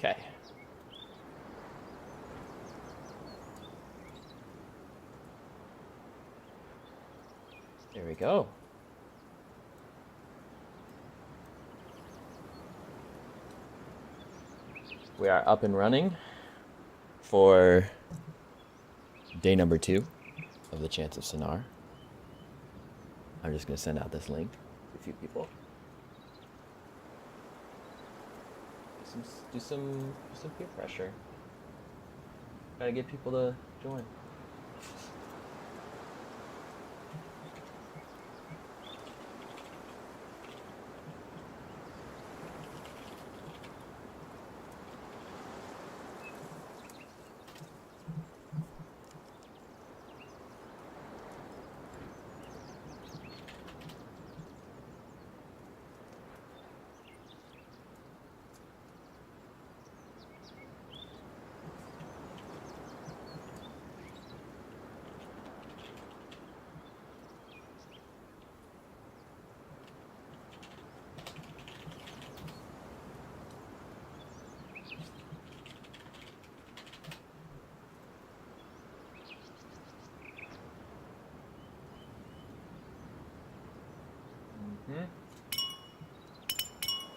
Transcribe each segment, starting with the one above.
Okay. There we go. We are up and running for day number 2 of the Chants of Sennaar. I'm just going to send out this link to a few people. Do some peer pressure. Gotta get people to join.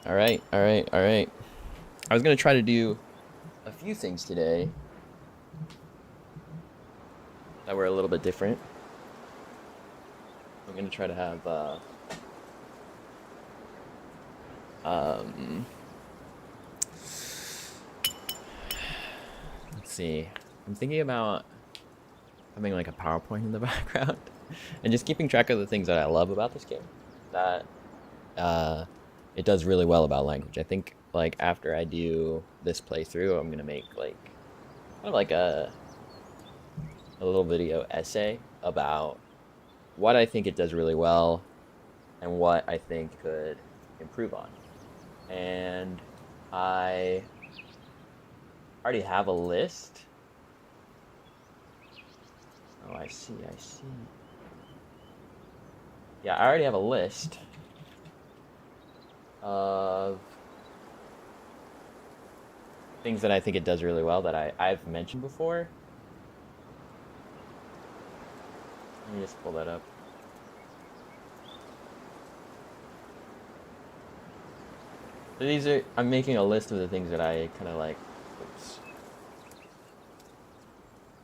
All right. I was gonna try to do a few things today that were a little bit different. I'm gonna try to have let's see. I'm thinking about having like a PowerPoint in the background and just keeping track of the things that I love about this game that it does really well about language. I think like after I do this playthrough, I'm gonna make like kind of like a little video essay about what I think it does really well and what I think could improve on. And I already have a list. Oh, I see. Yeah, I already have a list of things that I think it does really well that I've mentioned before. Let me just pull that up. So I'm making a list of the things that I kind of like,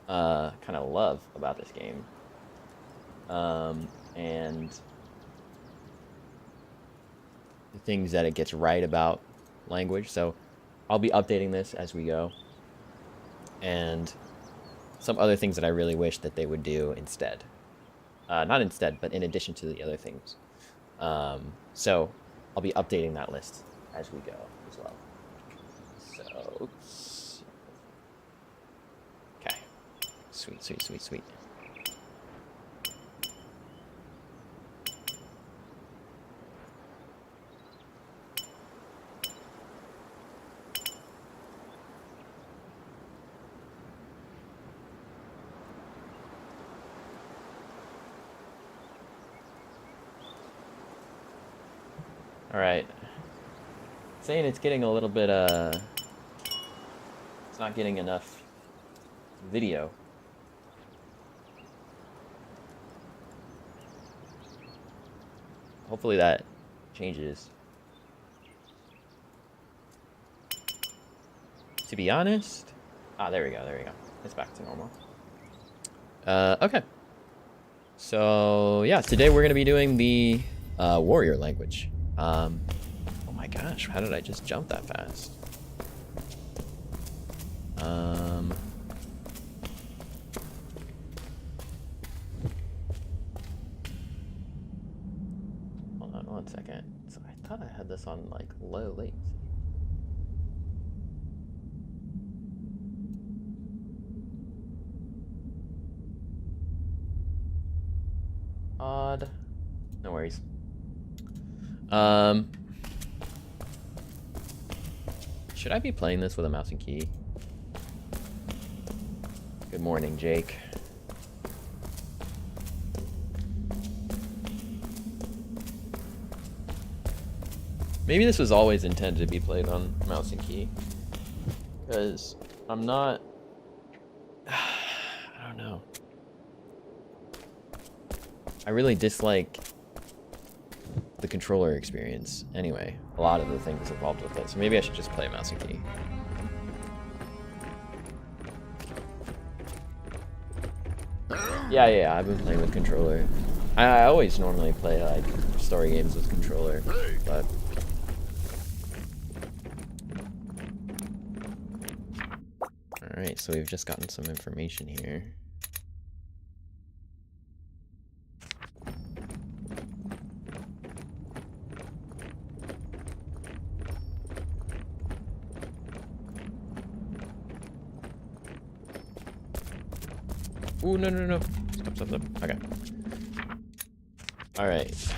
kind of love about this game. And the things that it gets right about language. So I'll be updating this as we go. And some other things that I really wish that they would do instead. Not instead, but in addition to the other things. So I'll be updating that list as we go as well. So, okay. Sweet. All right. Saying it's getting a little bit, it's not getting enough video. Hopefully that changes. To be honest, there we go. It's back to normal. Okay. So yeah, today we're gonna be doing the warrior language. Oh my gosh, how did I just jump that fast? Hold on 1 second. So I thought I had this on like low latency. Odd. No worries. Should I be playing this with a mouse and key? Good morning, Jake. Maybe this was always intended to be played on mouse and key. Because I'm not... I don't know. I really dislike the controller experience. Anyway, a lot of the things involved with it. So maybe I should just play mouse and key. Yeah, I've been playing with controller. I always normally play like story games with controller, but alright, so we've just gotten some information here. Ooh, no. Stop. Okay. Alright.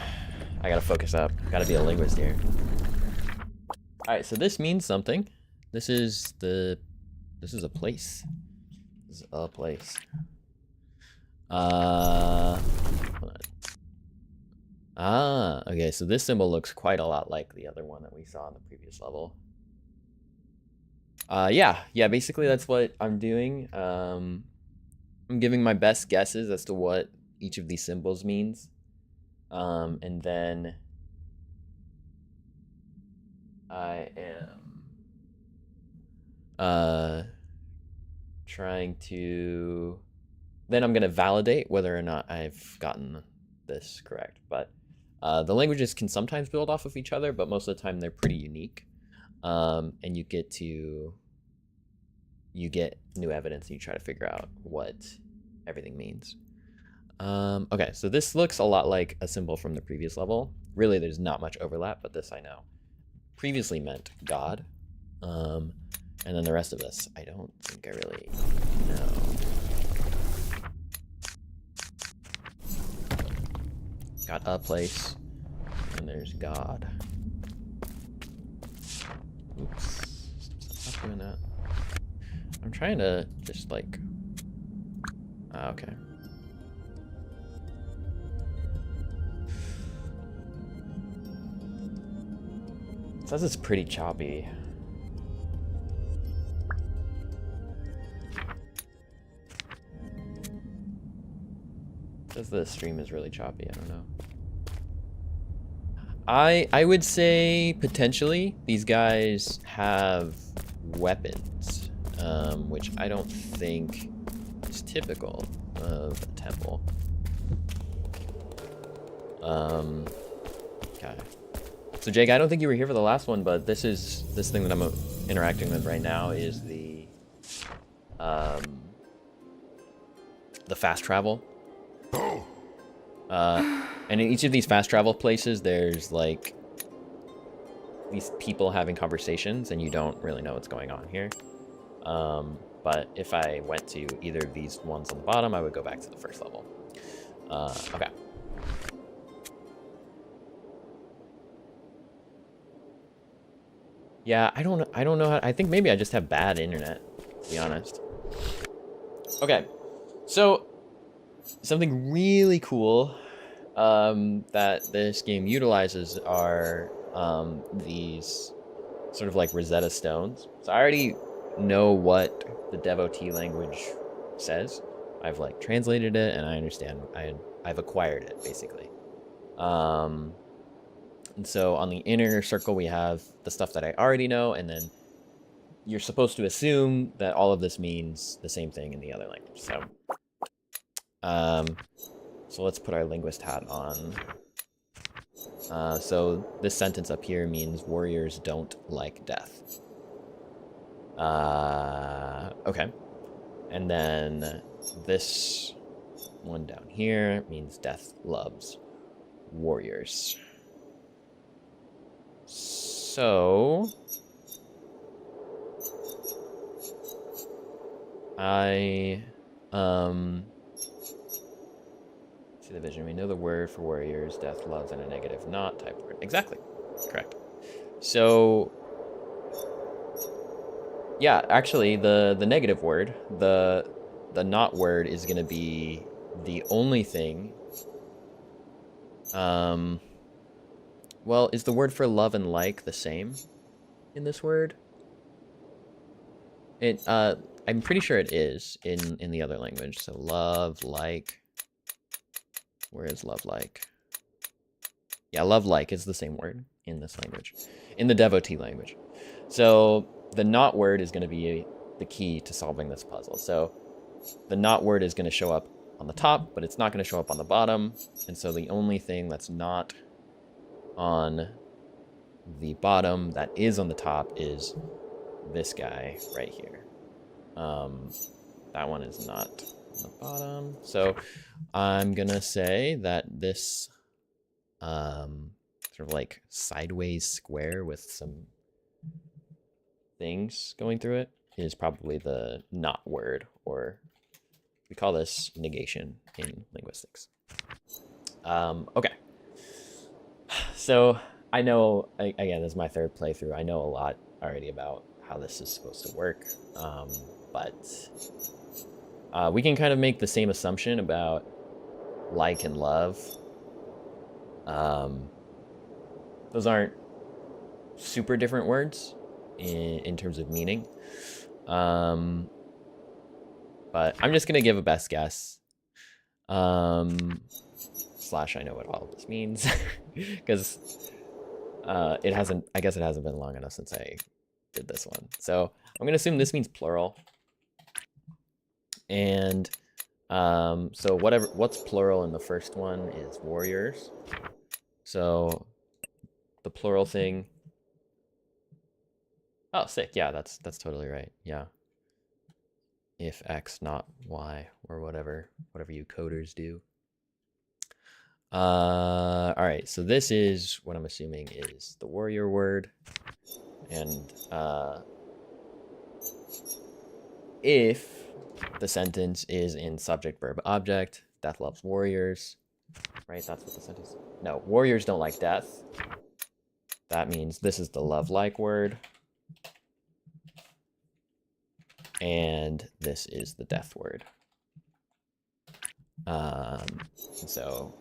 I gotta focus up. Gotta be a linguist here. Alright, so this means something. This is a place. This is a place. Hold on. Okay, so this symbol looks quite a lot like the other one that we saw in the previous level. Yeah, basically that's what I'm doing. I'm giving my best guesses as to what each of these symbols means. And then I am trying to... Then I'm going to validate whether or not I've gotten this correct. But the languages can sometimes build off of each other, but most of the time they're pretty unique. And you get new evidence and you try to figure out what everything means. Okay, so this looks a lot like a symbol from the previous level. Really, there's not much overlap, but this I know. Previously meant God. And then the rest of this, I don't think I really know. Got a place, and there's God. Oops, stop doing that. I'm trying to just like, okay. It says it's pretty choppy. It says the stream is really choppy, I don't know. I would say potentially these guys have weapons, which I don't think is typical of a temple. Okay. So Jake, I don't think you were here for the last one, but this thing that I'm interacting with right now is the fast travel. And in each of these fast travel places, there's like these people having conversations, and you don't really know what's going on here. But if I went to either of these ones on the bottom, I would go back to the first level. Okay. Yeah, I don't know how. I think maybe I just have bad internet, to be honest. Okay, so something really cool that this game utilizes are these sort of like Rosetta stones. So I already know what the devotee language says. I've like translated it, and I understand. I've acquired it basically. And so on the inner circle, we have the stuff that I already know, and then you're supposed to assume that all of this means the same thing in the other language. So let's put our linguist hat on. So this sentence up here means warriors don't like death. Okay. And then this one down here means death loves warriors. So I see the vision. We know the word for warriors, death loves, and a negative not type word. Exactly. Correct. So yeah, actually the negative word, the not word is gonna be the only thing. Well, is the word for love and like the same in this word? It I'm pretty sure it is in the other language. So love, like. Where is love, like? Yeah, love, like is the same word in this language, in the devotee language. So the not word is going to be the key to solving this puzzle. So the not word is going to show up on the top, but it's not going to show up on the bottom. And so the only thing that's not on the bottom that is on the top is this guy right here. That one is not on the bottom. So I'm going to say that this sort of like sideways square with some things going through it is probably the not word, or we call this negation in linguistics. Okay. So I know, again, this is my third playthrough. I know a lot already about how this is supposed to work, but we can kind of make the same assumption about like and love. Those aren't super different words in terms of meaning. But I'm just going to give a best guess. Slash, I know what all of this means. Because it hasn't, I guess it hasn't been long enough since I did this one. So I'm going to assume this means plural. And so what's plural in the first one is warriors. So the plural thing. Oh, sick. Yeah, that's totally right. Yeah. If X, not Y, or whatever you coders do. All right. So this is what I'm assuming is the warrior word, and if the sentence is in subject, verb, object, death loves warriors, right? That's what the sentence is. No, warriors don't like death. That means this is the love like word. And this is the death word. So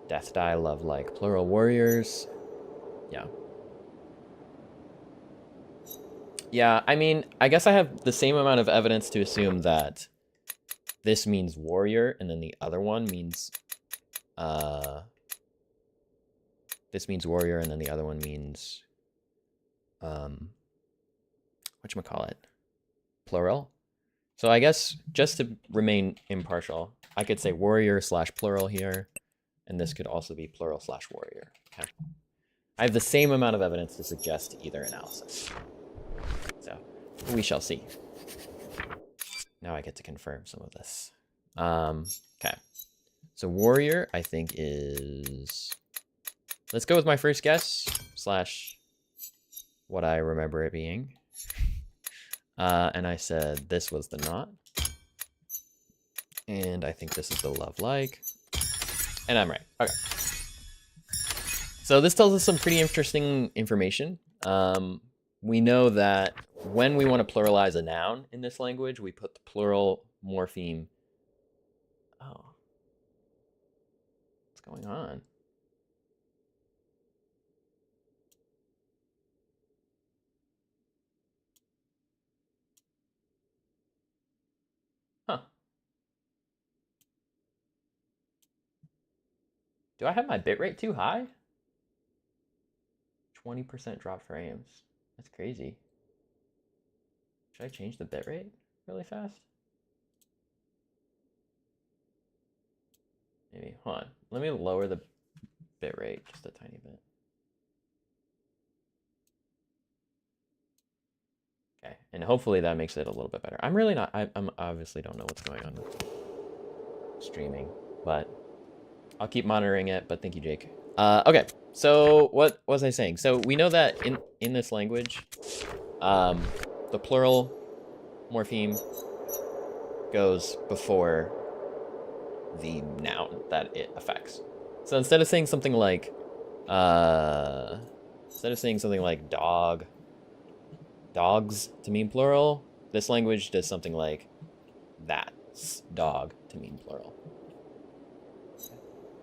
death, die, love like, plural, warriors. Yeah. Yeah, I mean, I guess I have the same amount of evidence to assume that this means warrior, and then the other one means, this means warrior, and then the other one means, whatchamacallit? Plural. So I guess just to remain impartial, I could say warrior slash plural here, and this could also be plural slash warrior. Okay. I have the same amount of evidence to suggest either analysis. So we shall see. Now I get to confirm some of this. Okay. So warrior, I think, is... Let's go with my first guess, slash what I remember it being. And I said this was the not. And I think this is the love like. And I'm right. Okay. So this tells us some pretty interesting information. We know that when we want to pluralize a noun in this language, we put the plural morpheme. Oh. What's going on? Huh. Do I have my bitrate too high? 20% drop frames. That's crazy. Should I change the bitrate really fast? Maybe. Hold on. Let me lower the bitrate just a tiny bit. Okay, and hopefully that makes it a little bit better. I'm really not, I'm obviously don't know what's going on with streaming, but I'll keep monitoring it, but thank you, Jake. Okay, so what was I saying? So we know that in this language, the plural morpheme goes before the noun that it affects. So instead of saying something like, dog, dogs to mean plural, this language does something like that's dog to mean plural.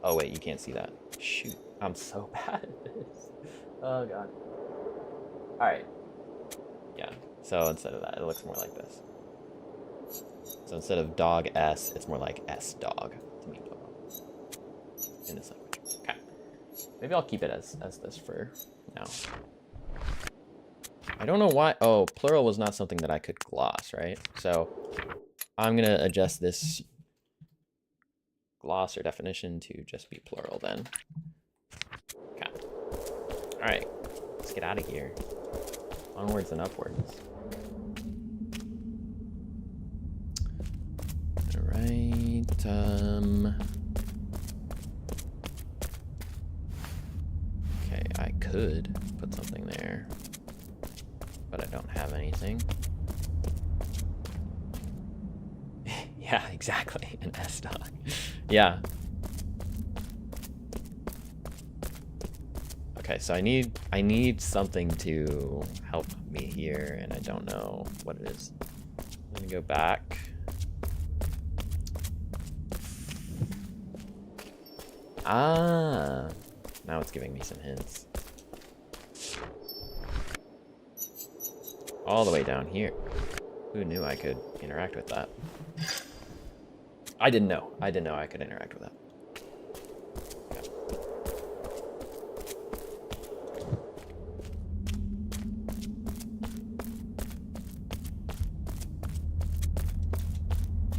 Oh wait, you can't see that. Shoot, I'm so bad at this. Oh god. All right. Yeah. So instead of that, it looks more like this. So instead of dog S, it's more like S dog to mean plural in this language. Okay. Maybe I'll keep it as this for now. I don't know why. Oh, plural was not something that I could gloss, right? So I'm going to adjust this gloss or definition to just be plural then. Okay. All right. Let's get out of here. Onwards and upwards. All right. Okay, I could put something there, but I don't have anything. Yeah, exactly. An S dog. Yeah. Okay, so I need something to help me here, and I don't know what it is. I'm gonna go back. Ah, now it's giving me some hints. All the way down here. Who knew I could interact with that? I didn't know. I didn't know I could interact with that. Okay.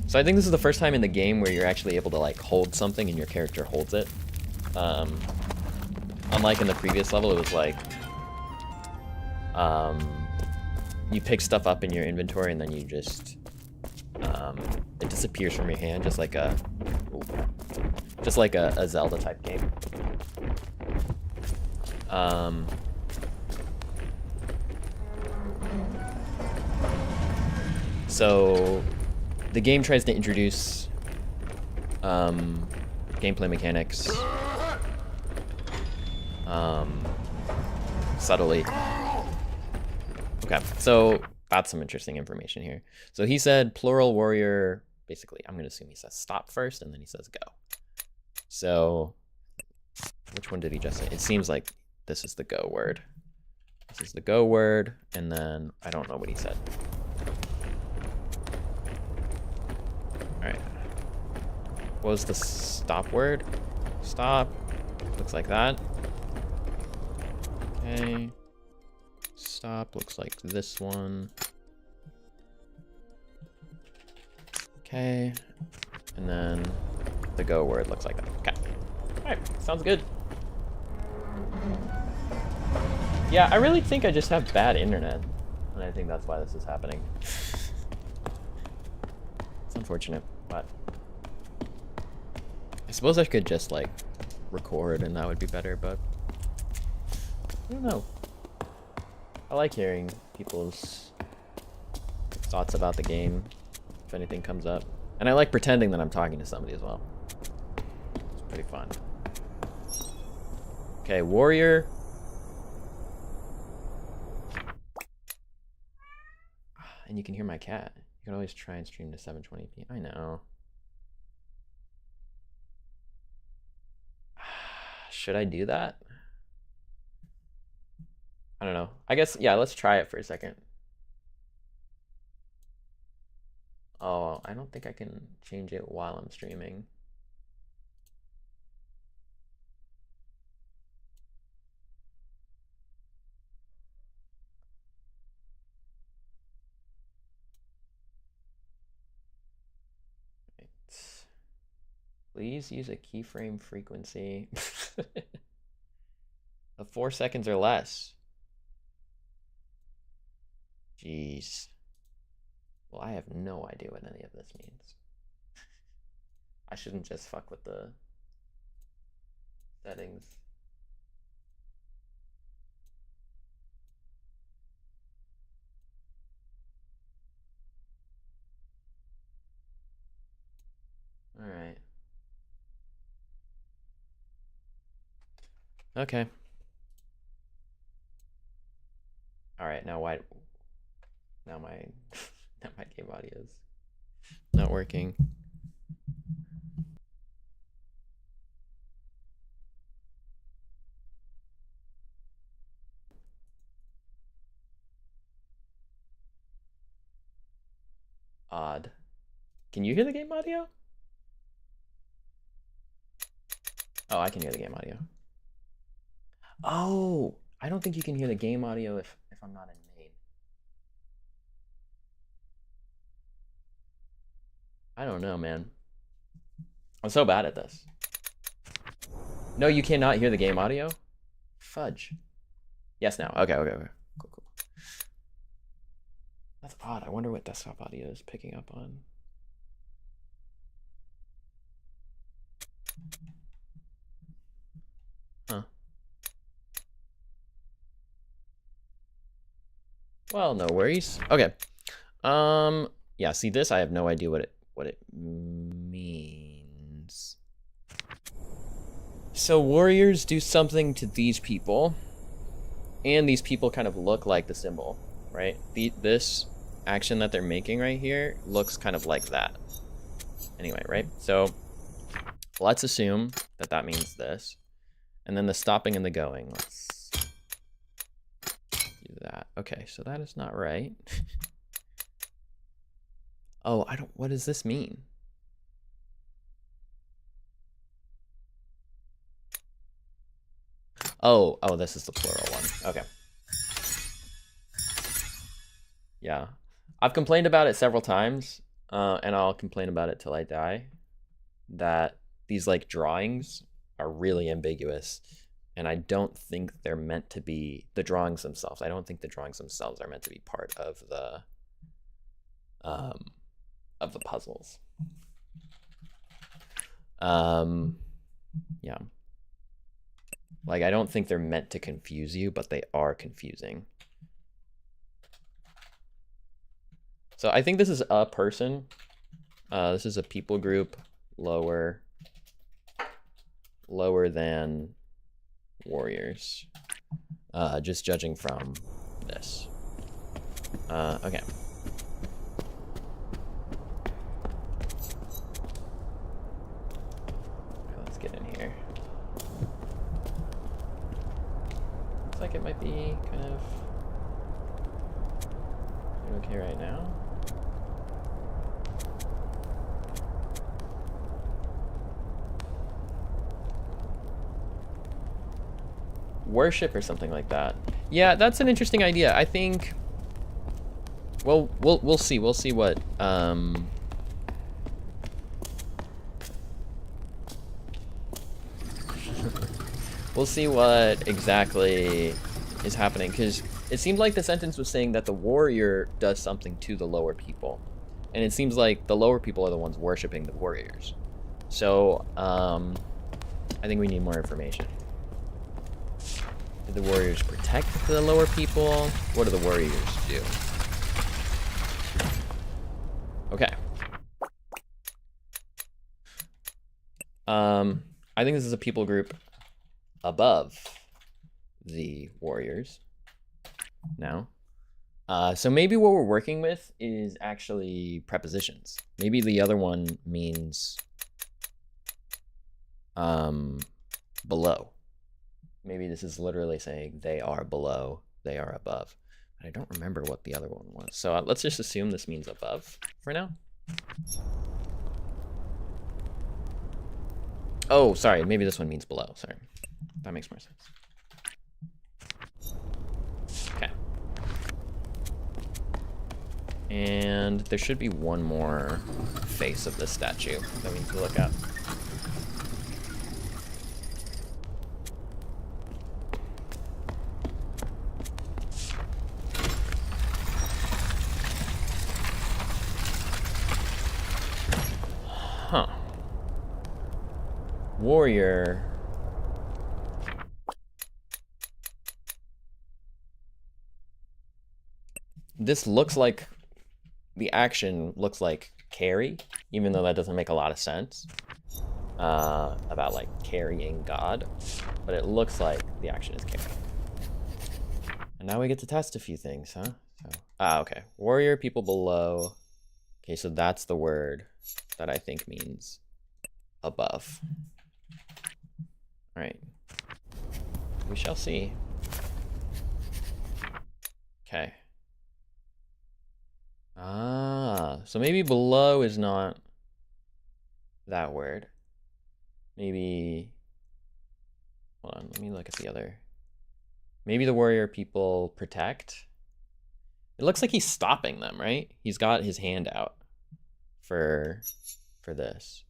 So I think this is the first time in the game where you're actually able to like hold something and your character holds it. Unlike in the previous level, it was like you pick stuff up in your inventory and then you just it disappears from your hand, just like a Zelda type game. So the game tries to introduce gameplay mechanics subtly. Okay, so that's some interesting information here. So he said plural warrior, basically, I'm gonna assume he says stop first and then he says go. So which one did he just say? It seems like this is the go word. This is the go word, and then I don't know what he said. All right. What was the stop word? Stop. Looks like that. Okay. Stop looks like this one. Okay. And then the go word looks like that. Okay. All right. Sounds good. Yeah, I really think I just have bad internet. And I think that's why this is happening. It's unfortunate, but I suppose I could just like record and that would be better, but I don't know. I like hearing people's thoughts about the game if anything comes up. And I like pretending that I'm talking to somebody as well. It's pretty fun. Okay, warrior. And you can hear my cat. You can always try and stream to 720p. I know. Should I do that? I don't know. I guess, yeah, let's try it for a second. Oh, I don't think I can change it while I'm streaming. Right. Please use a keyframe frequency of 4 seconds or less. Jeez. Well, I have no idea what any of this means. I shouldn't just fuck with the settings. All right. Okay. All right, now why? Now my now my game audio is not working. odd. Can you hear the game audio? Oh, I can hear the game audio. Oh, I don't think you can hear the game audio if I'm not in main. I don't know, man. I'm so bad at this. No, you cannot hear the game audio? Fudge. Yes, now. Okay. Cool. That's odd. I wonder what desktop audio is picking up on. Huh. Well, no worries. Okay. Yeah, see this, I have no idea what it means. So warriors do something to these people, and these people kind of look like the symbol, right? This action that they're making right here looks kind of like that. Anyway, right? So let's assume that that means this. And then the stopping and the going, let's do that. Okay, so that is not right. Oh, what does this mean? Oh, this is the plural one. Okay. Yeah. I've complained about it several times, and I'll complain about it till I die, that these like drawings are really ambiguous, and I don't think they're meant to be the drawings themselves. I don't think the drawings themselves are meant to be part of the puzzles. Yeah. Like, I don't think they're meant to confuse you, but they are confusing. So I think this is a person. This is a people group, lower than warriors. Just judging from this. Okay. Let's get in here. Looks like it might be kind of okay right now. Worship or something like that. Yeah, that's an interesting idea. I think. Well, we'll see. We'll see what. We'll see what exactly is happening, because it seemed like the sentence was saying that the warrior does something to the lower people, and it seems like the lower people are the ones worshiping the warriors. So I think we need more information. Do the warriors protect the lower people? What do the warriors do? Okay. I think this is a people group above the warriors now. So maybe what we're working with is actually prepositions. Maybe the other one means below. Maybe this is literally saying they are below, they are above. I don't remember what the other one was. So let's just assume this means above for now. Oh, sorry, maybe this one means below, sorry. That makes more sense. Okay. And there should be one more face of this statue that we need to look at. Huh. Warrior. This looks like, the action looks like carry, even though that doesn't make a lot of sense about like carrying God, but it looks like the action is carry. And now we get to test a few things, huh? So, okay. Warrior, people below. Okay, so that's the word that I think means above. All right. We shall see. Okay. So So maybe below is not that word. Maybe, hold on, let me look at the other. Maybe the warrior people protect. It looks like he's stopping them, right? He's got his hand out for this.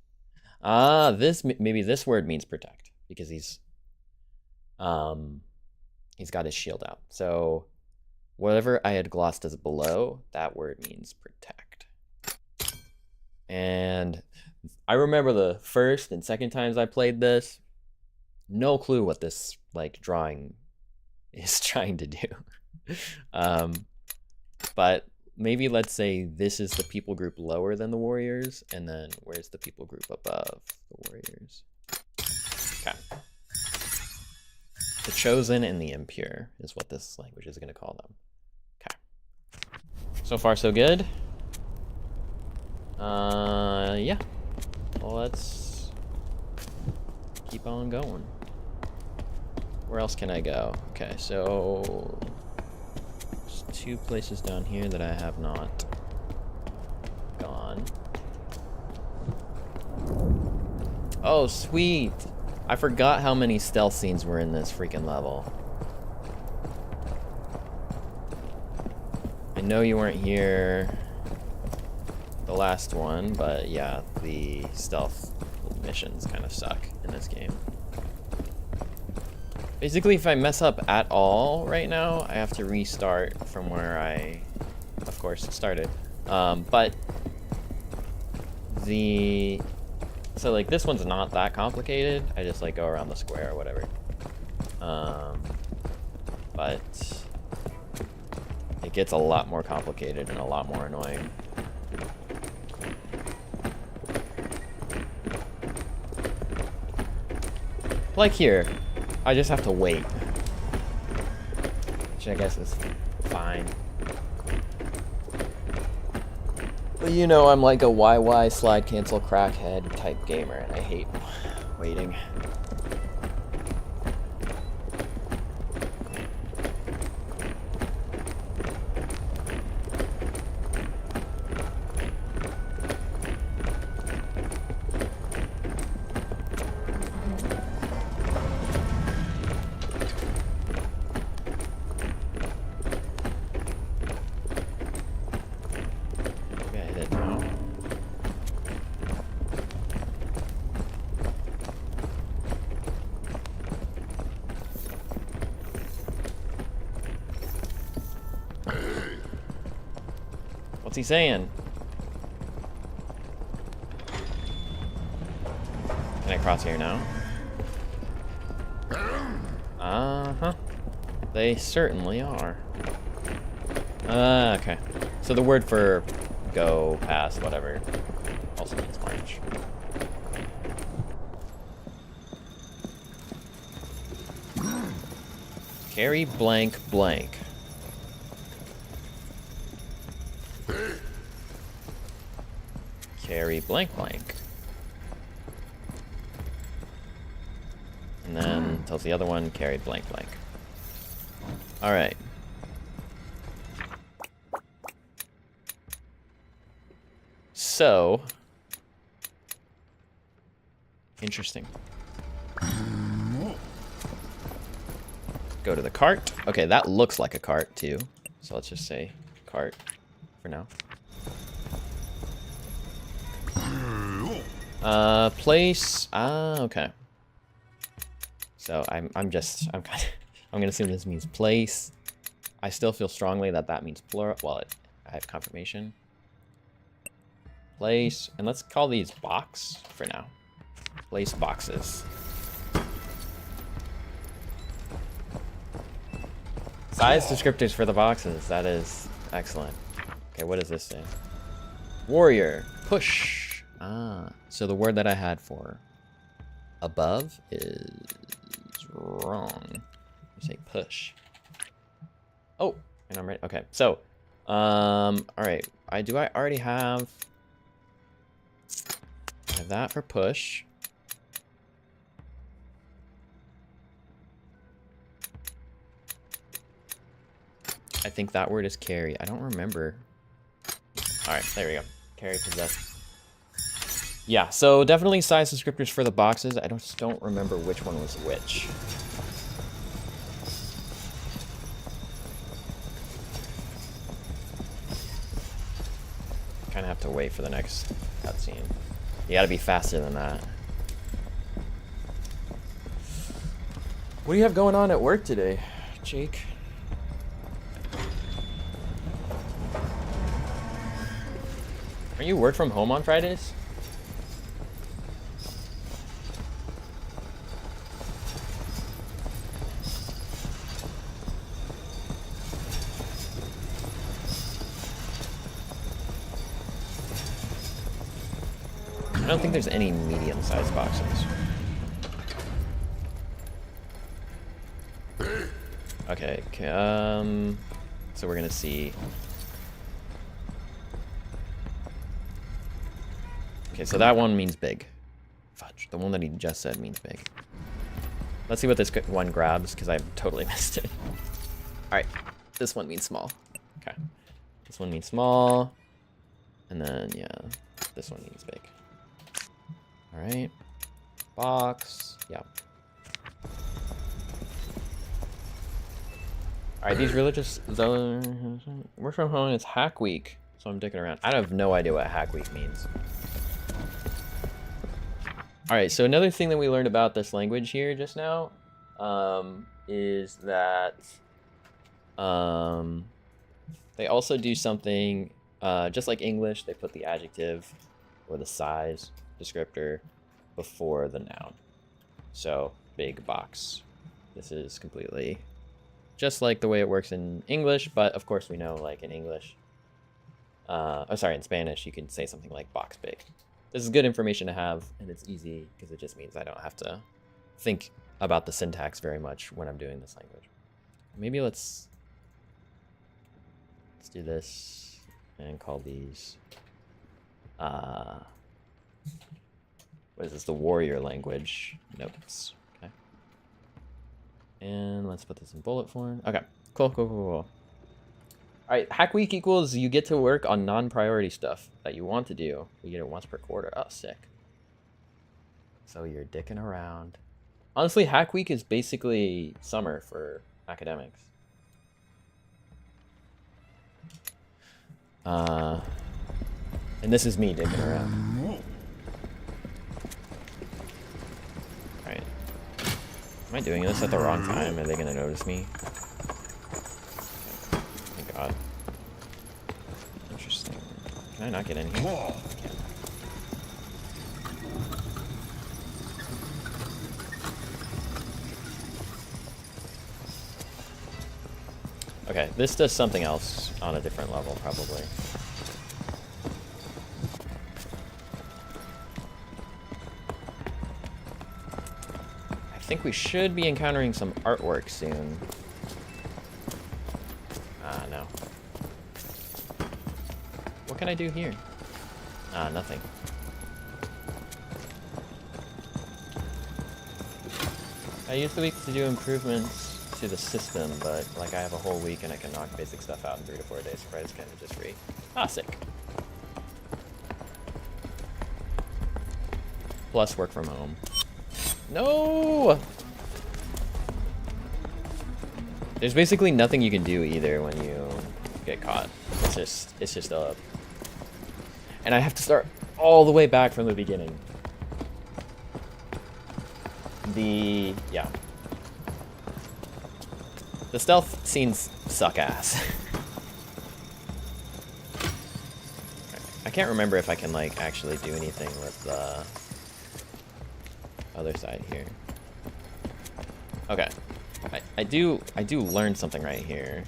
Maybe this word means protect because he's got his shield out. So whatever I had glossed as below, that word means protect. And I remember the first and second times I played this, no clue what this like drawing is trying to do. But maybe let's say this is the people group lower than the warriors, and then where's the people group above the warriors? Okay. The chosen and the impure is what this language is going to call them. Okay. So far, so good. Yeah. Well, let's keep on going. Where else can I go? Okay, so there's 2 places down here that I have not gone. Oh, sweet! I forgot how many stealth scenes were in this freaking level. I know you weren't here the last one, but yeah, the stealth missions kind of suck in this game. Basically, if I mess up at all right now, I have to restart from where I, of course, started. But so like this one's not that complicated. I just like go around the square or whatever. But it gets a lot more complicated and a lot more annoying. Like here, I just have to wait, which I guess is fine. But you know, I'm like a YY slide cancel crackhead type gamer, and I hate waiting. What's he saying? Can I cross here now? Uh-huh. They certainly are. Okay. So the word for go, pass, whatever, also means march. Carry blank blank. Carry blank blank. And then tells the other one, carry blank blank. Alright. So, interesting. Go to the cart. Okay, that looks like a cart too. So let's just say cart for now. Place. Okay. So I'm gonna assume this means place. I still feel strongly that that means plural. Well, I have confirmation. Place, and let's call these box for now. Place boxes. Size descriptors for the boxes. That is excellent. Okay, what does this say? Warrior. Push. So the word that I had for above is wrong. I say push. Oh, and I'm ready. Okay, so, all right. I already have. I have that for push. I think that word is carry. I don't remember. All right, there we go. carry possess. Yeah, so definitely size descriptors for the boxes. I just don't remember which one was which. Kind of have to wait for the next cutscene. You gotta be faster than that. What do you have going on at work today, Jake? Are you work from home on Fridays? I don't think there's any medium-sized boxes. Okay, so we're gonna see. Okay, so that one means big. Fudge, the one that he just said means big. Let's see what this one grabs, because I totally missed it. Alright, this one means small. Okay, this one means small. And then, yeah, this one means big. Alright, box, yeah. Alright, these religious zones. Work from home, it's hack week, so I'm dicking around. I have no idea what hack week means. Alright, so another thing that we learned about this language here just now is that they also do something, just like English, they put the adjective or the size descriptor before the noun. So, big box. This is completely just like the way it works in English, but of course we know, like in English, in Spanish, you can say something like box big. This is good information to have, and it's easy because it just means I don't have to think about the syntax very much when I'm doing this language. Maybe let's do this and call these, what is this, the warrior language notes. Okay. And let's put this in bullet form. Okay, cool. All right, hack week equals you get to work on non-priority stuff that you want to do. You get it once per quarter. Oh, sick. So you're dicking around. Honestly, hack week is basically summer for academics. And this is me dicking around. All right. Am I doing this at the wrong time? Are they gonna notice me? God. Interesting. Can I not get in here? I can't. Okay, this does something else on a different level, probably. I think we should be encountering some artwork soon. No. What can I do here? Nothing. I used the week to do improvements to the system, but like I have a whole week and I can knock basic stuff out in 3 to 4 days. Friday's kind of just free. Sick. Plus work from home. No! There's basically nothing you can do either when you get caught. It's just a... And I have to start all the way back from the beginning. Yeah. The stealth scenes suck ass. I can't remember if I can, like, actually do anything with the other side here. Okay. I do learn something right here.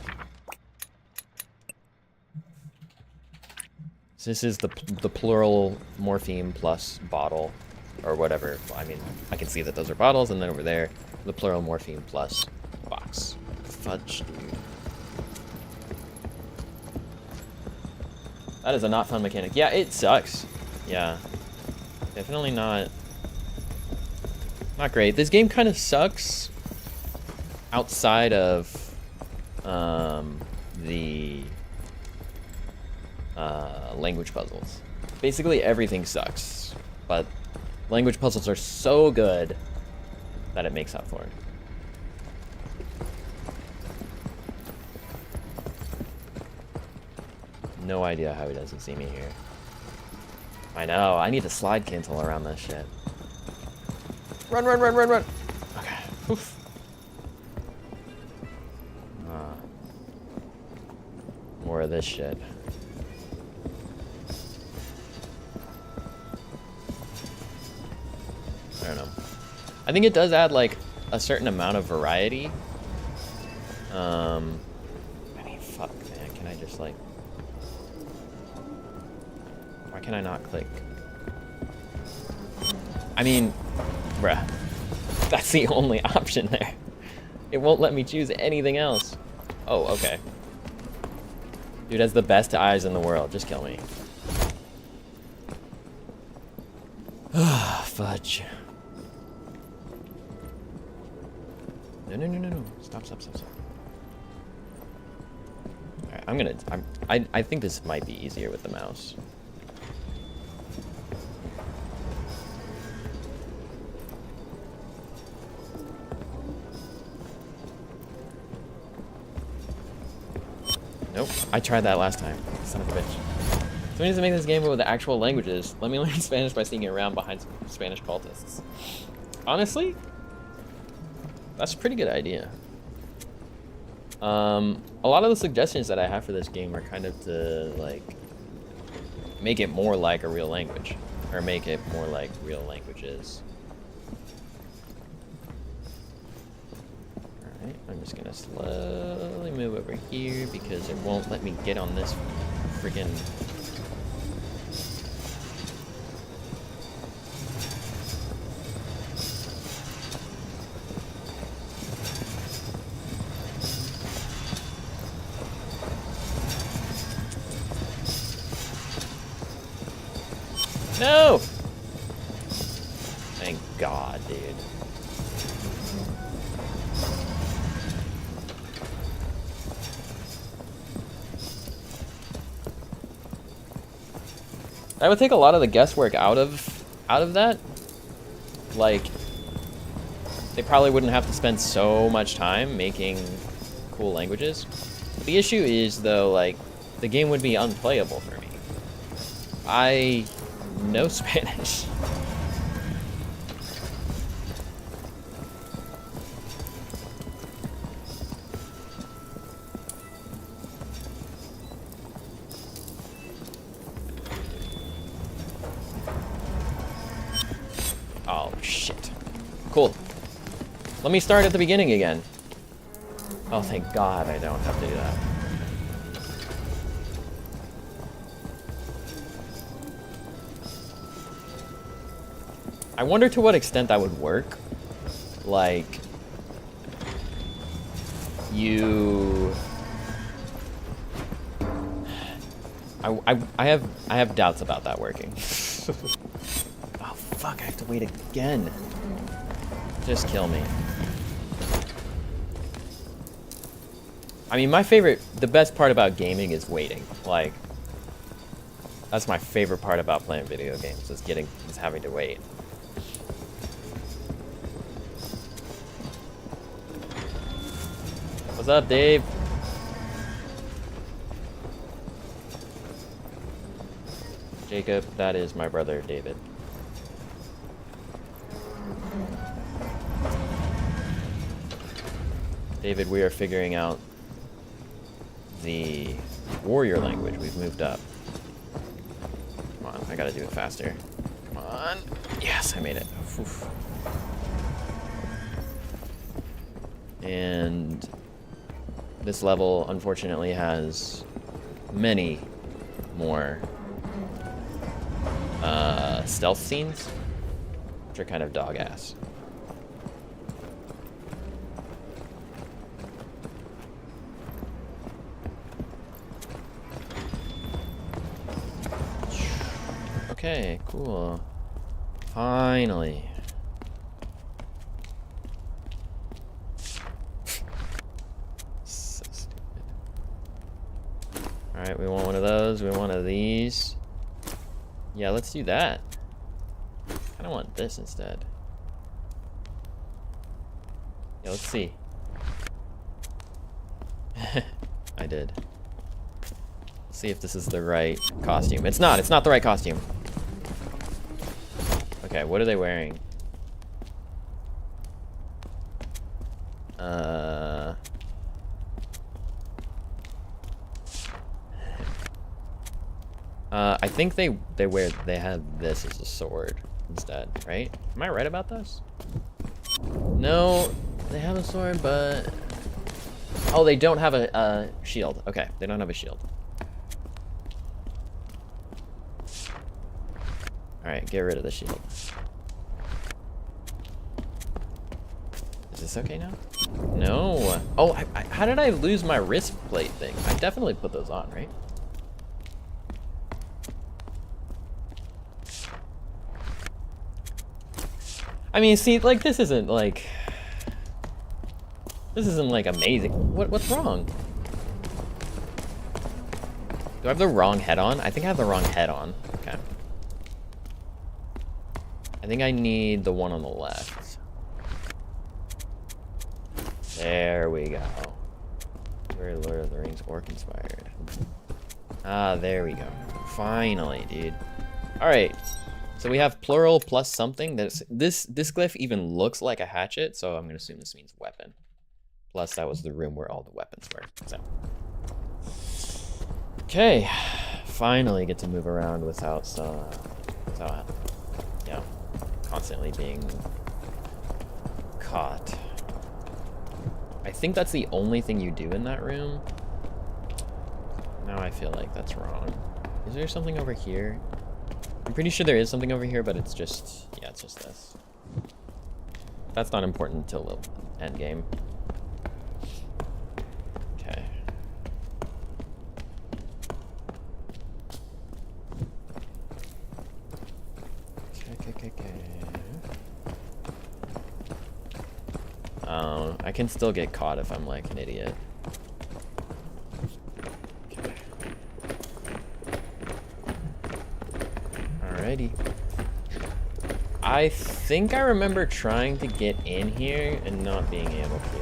So this is the plural morpheme plus bottle, or whatever. Well, I mean, I can see that those are bottles, and then over there, the plural morpheme plus box. Fudge, dude. That is a not fun mechanic. Yeah, it sucks. Yeah. Definitely not great. This game kind of sucks outside of the language puzzles. Basically everything sucks, but language puzzles are so good that it makes up for it. No idea how he doesn't see me here. I know, I need to slide cancel around this shit. Run, run, run, run, run! Okay, oof. More of this shit. I don't know. I think it does add like a certain amount of variety. I mean, fuck, man. Can I just like... Why can I not click? I mean, bruh. That's the only option there. It won't let me choose anything else. Oh, okay. Dude has the best eyes in the world. Just kill me. Fudge. No, no, no, no, no. Stop, stop, stop, stop. Alright, I think this might be easier with the mouse. Nope, I tried that last time. Son of a bitch. So we need to make this game with the actual languages. Let me learn Spanish by sneaking around behind Spanish cultists. Honestly, that's a pretty good idea. A lot of the suggestions that I have for this game are kind of to, like, make it more like a real language. Or make it more like real languages. Alright, I'm just gonna slowly move over here because it won't let me get on this freaking... No! Thank God, dude. That would take a lot of the guesswork out of that. Like, they probably wouldn't have to spend so much time making cool languages. But the issue is, though, like, the game would be unplayable for me. I know Spanish. Oh, shit. Cool. Let me start at the beginning again. Oh, thank God I don't have to do that. I wonder to what extent that would work. Like, you... I have doubts about that working. Oh, fuck, I have to wait again. Just kill me. I mean, the best part about gaming is waiting. Like, that's my favorite part about playing video games, is having to wait. What's up, Dave? Jacob, that is my brother, David. David, we are figuring out the warrior language. We've moved up. Come on, I gotta do it faster. Come on. Yes, I made it. Oof. And this level, unfortunately, has many more stealth scenes, which are kind of dog-ass. Okay, cool. Finally. So stupid. Alright, we want one of those. We want one of these. Yeah, let's do that. I kind of want this instead. Yeah, let's see. I did. Let's see if this is the right costume. It's not the right costume. Okay, what are they wearing? I think they have this as a sword instead, right? Am I right about this? No, they have a sword, but oh, they don't have a shield. Okay, they don't have a shield. All right, get rid of the shield. Is this okay now? No. Oh, how did I lose my wrist plate thing? I definitely put those on, right? I mean, see, like, this isn't like amazing. What's wrong? Do I have the wrong head on? I think I have the wrong head on. Okay. I think I need the one on the left. There we go. Very Lord of the Rings orc inspired. Ah, there we go. Finally, dude. All right. So we have plural plus something. This glyph even looks like a hatchet, so I'm gonna assume this means weapon. Plus that was the room where all the weapons were. So. Okay, finally get to move around without constantly being caught. I think that's the only thing you do in that room. Now I feel like that's wrong. Is there something over here? I'm pretty sure there is something over here, but it's just, yeah, it's just this. That's not important until the end game. Okay. Okay. I can still get caught if I'm like an idiot. Alrighty. I think I remember trying to get in here and not being able to.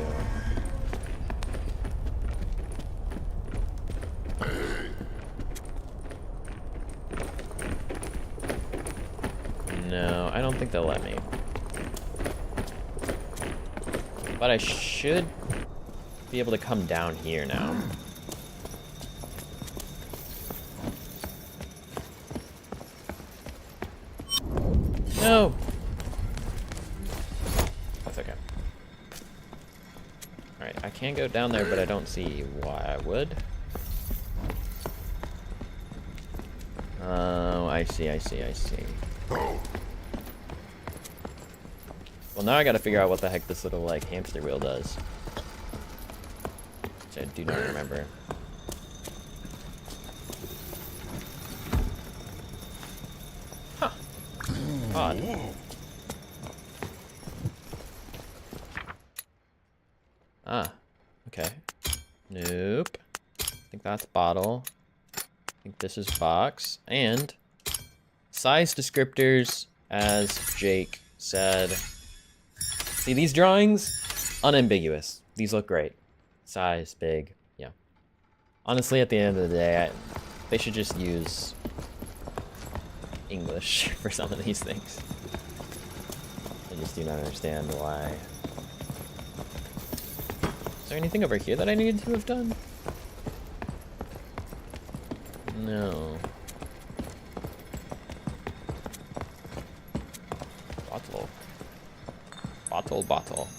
No, I don't think they'll let me. But I should be able to come down here now. No! That's okay. Alright, I can go down there, but I don't see why I would. Oh, I see. Well, now I gotta figure out what the heck this little, like, hamster wheel does. Which I do not remember. Huh. Odd. Ah, okay. Nope. I think that's bottle. I think this is box. And size descriptors, as Jake said. See, these drawings, unambiguous. These look great. Size, big, yeah. Honestly, at the end of the day, they should just use English for some of these things. I just do not understand why. Is there anything over here that I needed to have done? No. Bottle.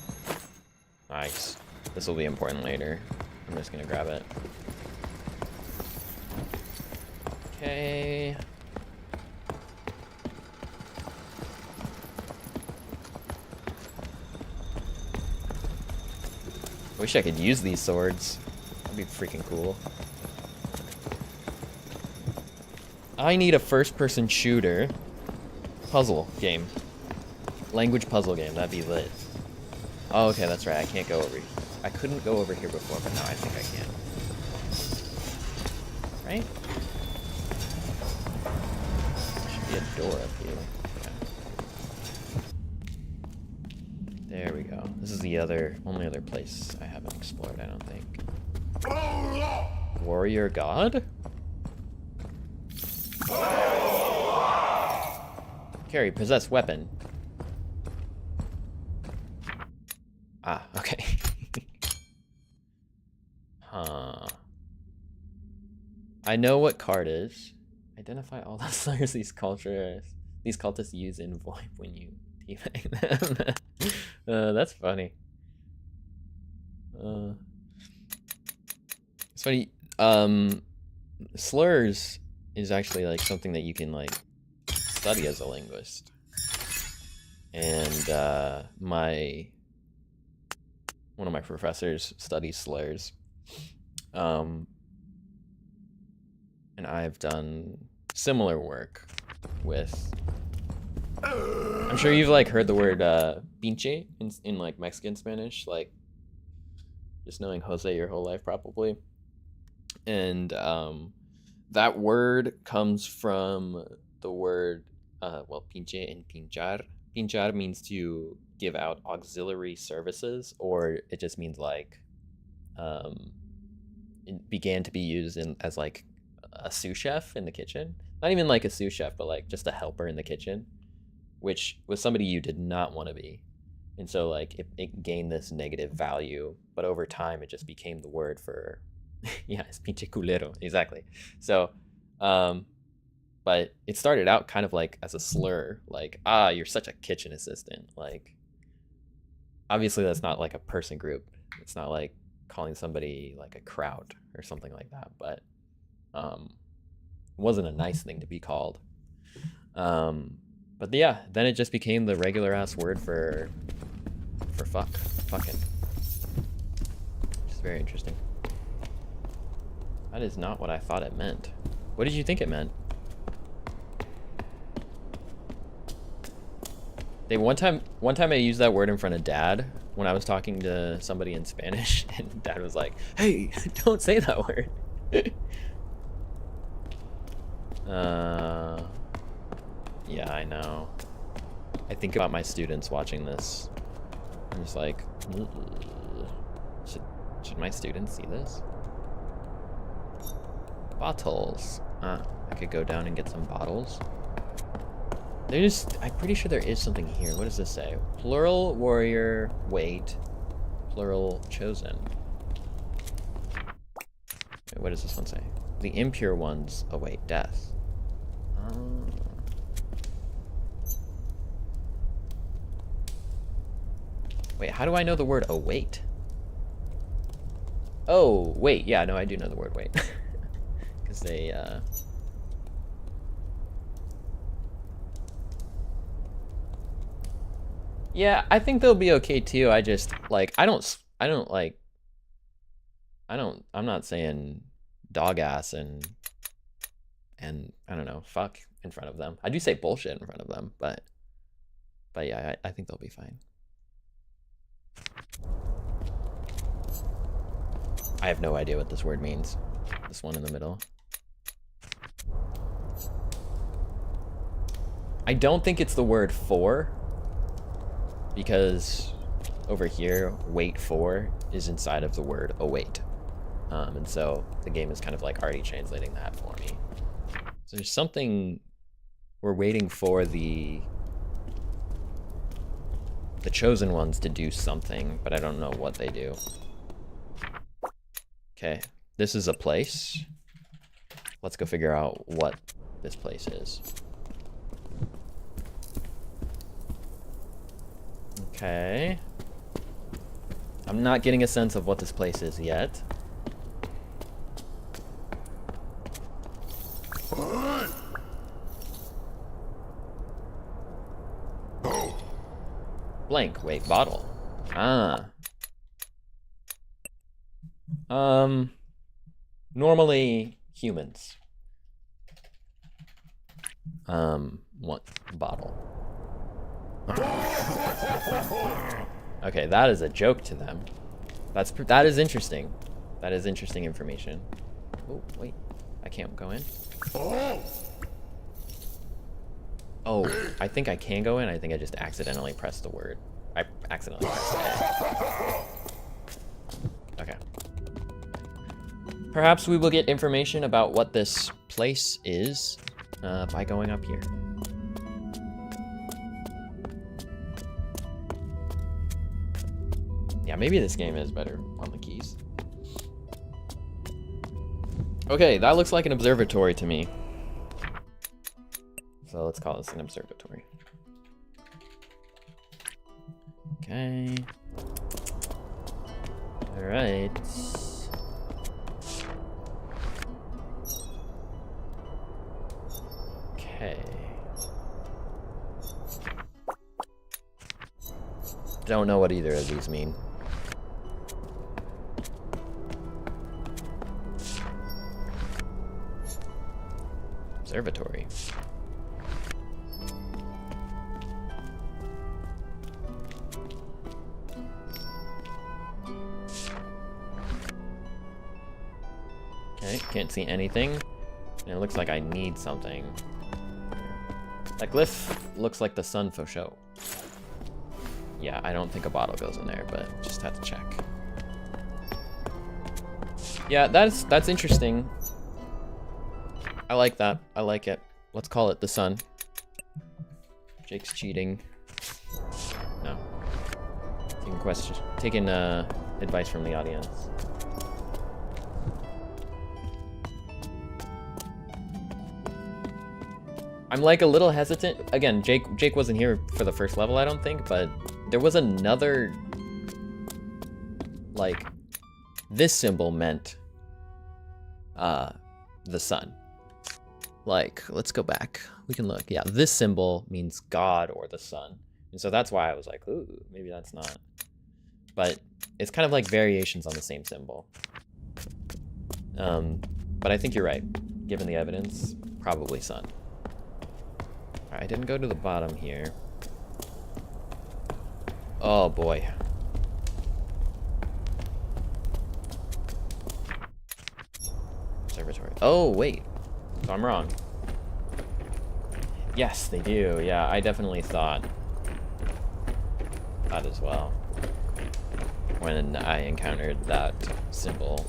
Nice. This will be important later. I'm just gonna grab it. Okay. Wish I could use these swords. That'd be freaking cool. I need a first-person shooter puzzle game. Language puzzle game, that'd be lit. Oh, okay, that's right, I can't go over here. I couldn't go over here before, but now I think I can. Right? Should door up here. Okay. There we go. This is the only other place I haven't explored, I don't think. Warrior god? Carry possessed weapon. Ah, okay. Huh. I know what card is. Identify all the slurs these cultists use in VoIP when you teabag them. That's funny. It's funny. Slurs is actually like something that you can like study as a linguist. And one of my professors studies slurs. And I've done similar work with. I'm sure you've like heard the word pinche in like Mexican Spanish, like just knowing Jose your whole life probably. And that word comes from the word pinche and pinchar. Pinchar means to give out auxiliary services, or it just means like it began to be used as like a sous chef in the kitchen. Not even like a sous chef, but like just a helper in the kitchen, which was somebody you did not want to be. And so like it gained this negative value, but over time it just became the word for, yeah, it's pinche culero, exactly. So, but it started out kind of like as a slur, like, you're such a kitchen assistant. Like, obviously that's not like a person group. It's not like calling somebody like a kraut or something like that, but it wasn't a nice thing to be called. But yeah, then it just became the regular ass word for fucking. Which is very interesting. That is not what I thought it meant. What did you think it meant? One time I used that word in front of Dad when I was talking to somebody in Spanish, and Dad was like, "Hey, don't say that word." Yeah, I know. I think about my students watching this. I'm just like, should my students see this? Bottles. I could go down and get some bottles. I'm pretty sure there is something here. What does this say? Plural warrior, wait. Plural chosen. Wait, what does this one say? The impure ones await death. Wait, how do I know the word await? Oh, wait. Yeah, no, I do know the word wait. Because they, yeah, I think they'll be okay too. I just, like, I'm not saying dog ass and I don't know, fuck in front of them. I do say bullshit in front of them, but yeah, I think they'll be fine. I have no idea what this word means. This one in the middle. I don't think it's the word for, because over here, wait for is inside of the word await. And so the game is kind of like already translating that for me. So there's something, we're waiting for the chosen ones to do something, but I don't know what they do. Okay, this is a place. Let's go figure out what this place is. Okay. I'm not getting a sense of what this place is yet. Blank, wait, bottle. Normally humans. Want bottle. Okay, that is a joke to them. That is interesting. That is interesting information. Oh, wait. I can't go in. Oh, I think I can go in. I think I just accidentally pressed the word. I accidentally pressed A. Okay. Perhaps we will get information about what this place is by going up here. Yeah, maybe this game is better on the keys. Okay, that looks like an observatory to me. So let's call this an observatory. Okay. All right. Okay. Don't know what either of these mean. Observatory. Okay, can't see anything. And it looks like I need something. That glyph looks like the sun for show. Yeah, I don't think a bottle goes in there, but just had to check. Yeah, that's interesting. I like that. I like it. Let's call it the sun. Jake's cheating. No. Taking advice from the audience. I'm like a little hesitant. Again, Jake wasn't here for the first level, I don't think, but there was another, like, this symbol meant the sun. Like, let's go back. We can look. Yeah, this symbol means God or the sun. And so that's why I was like, ooh, maybe that's not. But it's kind of like variations on the same symbol. But I think you're right. Given the evidence, probably sun. All right, I didn't go to the bottom here. Oh boy. Observatory. Oh, wait. So I'm wrong. Yes, they do. Yeah, I definitely thought that as well. When I encountered that symbol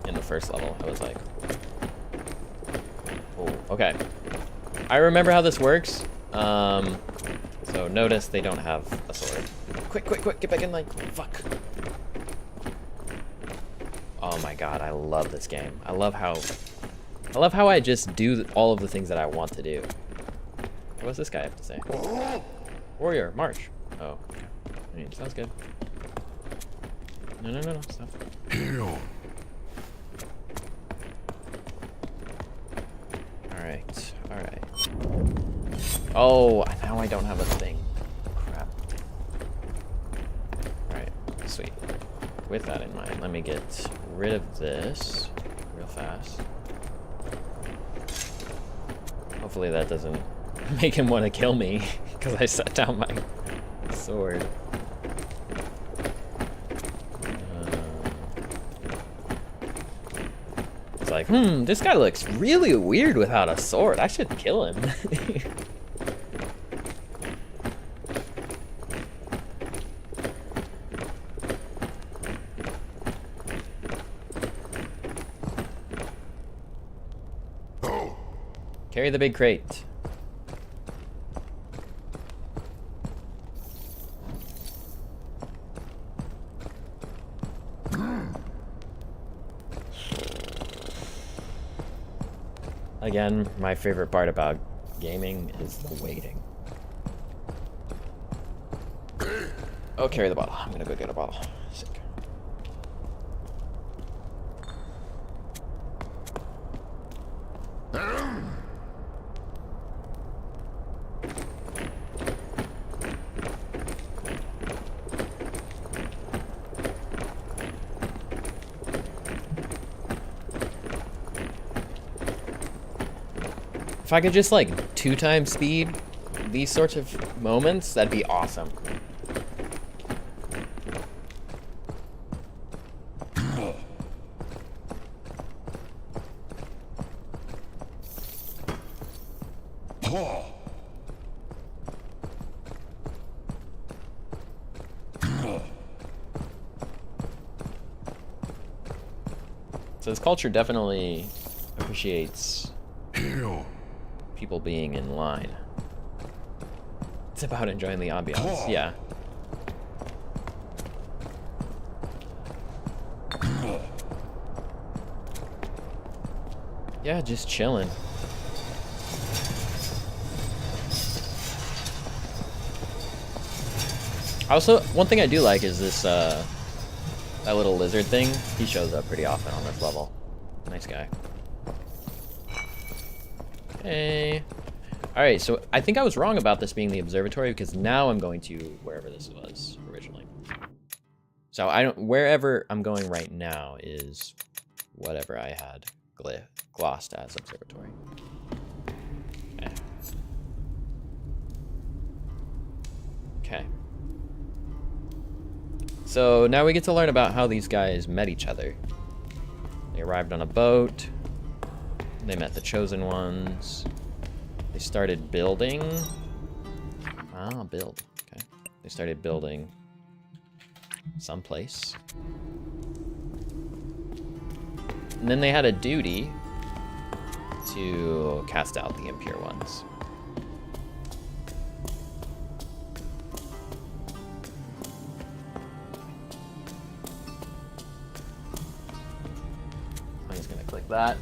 in the first level, I was like, oh, okay. I remember how this works. So notice they don't have a sword. Quick, quick, quick, get back in line. Fuck. Oh my god, I love this game. I love how I just do all of the things that I want to do. What's this guy have to say? Warrior, march. Oh, okay. I mean, sounds good. No, stop. Alright, alright. Oh, now I don't have a thing. Crap. Alright, sweet. With that in mind, let me get rid of this real fast. Hopefully that doesn't make him want to kill me because I set down my sword. It's like, this guy looks really weird without a sword. I should kill him. Carry the big crate. Again, my favorite part about gaming is the waiting. Oh, carry the bottle. I'm gonna go get a bottle. Sick. If I could just like 2x speed these sorts of moments, that'd be awesome. So this culture definitely appreciates people being in line. It's about enjoying the ambiance, yeah. Yeah, just chilling. Also, one thing I do like is this, that little lizard thing. He shows up pretty often on this level. Nice guy. Okay. Alright, so I think I was wrong about this being the observatory because now I'm going to wherever this was originally. So wherever I'm going right now is whatever I had glossed as observatory. Okay. Okay. So now we get to learn about how these guys met each other. They arrived on a boat. They met the chosen ones. They started building. Build. Okay. They started building someplace. And then they had a duty to cast out the impure ones. I'm just gonna click that.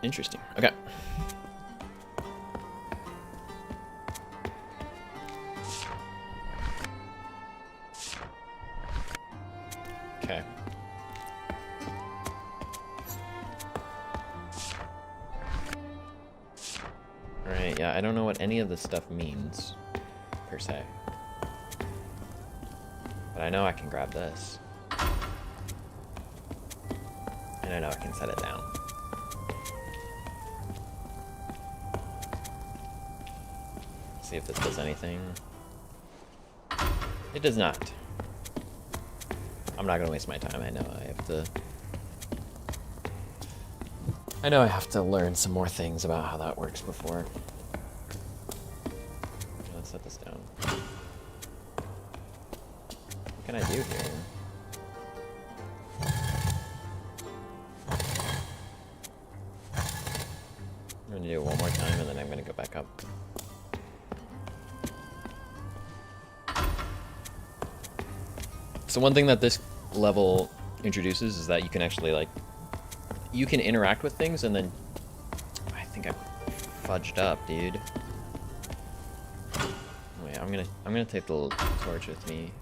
Interesting. Okay. Okay. Alright, yeah, I don't know what any of this stuff means, per se. But I know I can grab this. And I know I can set it down. See if this does anything. It does not. I'm not gonna waste my time. I know I have to learn some more things about how that works before. Let's set this down. What can I do here? I'm gonna do it one more time and then I'm gonna go back up. So one thing that this level introduces is that you can actually, like, you can interact with things and then... I think I fudged up, dude. Wait, I'm gonna take the little torch with me.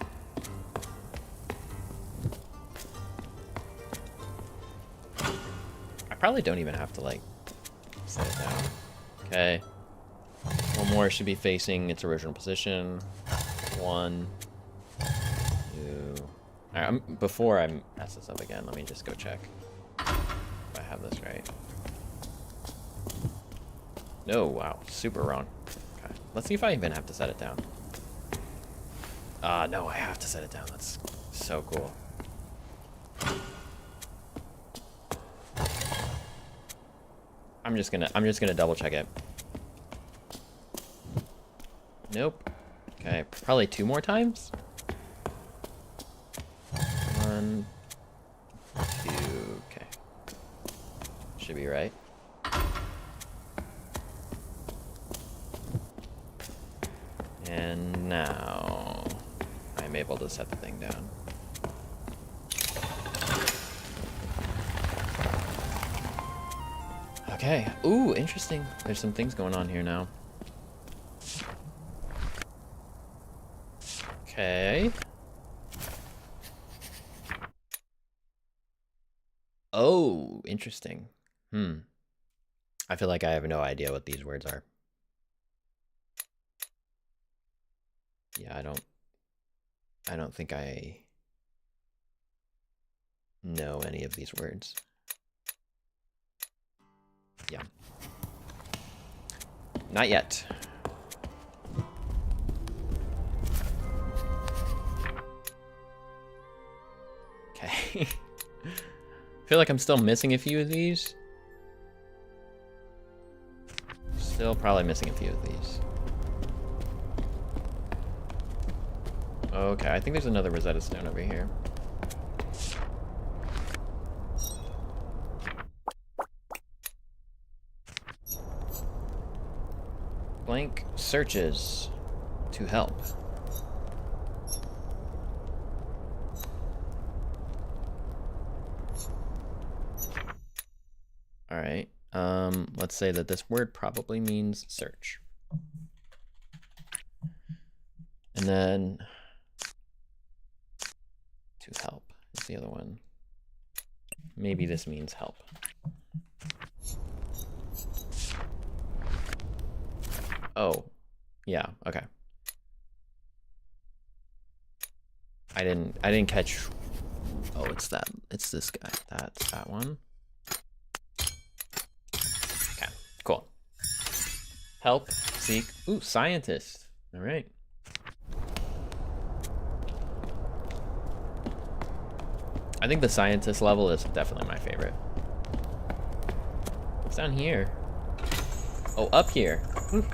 I probably don't even have to, like, set it down. Okay. One more should be facing its original position. 1, 2... Alright, before I mess this up again, let me just go check if I have this right. No, wow, super wrong. Okay, let's see if I even have to set it down. No, I have to set it down. That's so cool. I'm just gonna double check it. Nope. Okay, probably 2 more times. 1, 2, okay. Should be right. And now I'm able to set the thing down. Okay. Ooh, interesting. There's some things going on here now. Okay. Oh, interesting. I feel like I have no idea what these words are. Yeah, I don't think I know any of these words. Yeah. Not yet. I feel like I'm still missing a few of these. Still probably missing a few of these. Okay, I think there's another Rosetta Stone over here. Blank searches to help. All right. Let's say that this word probably means search. And then to help is the other one. Maybe this means help. Oh, yeah, okay. I didn't catch. Oh, it's this guy. That's that one. Okay, cool. Help, seek. Ooh, scientist. All right. I think the scientist level is definitely my favorite. What's down here? Oh, up here. Ooh.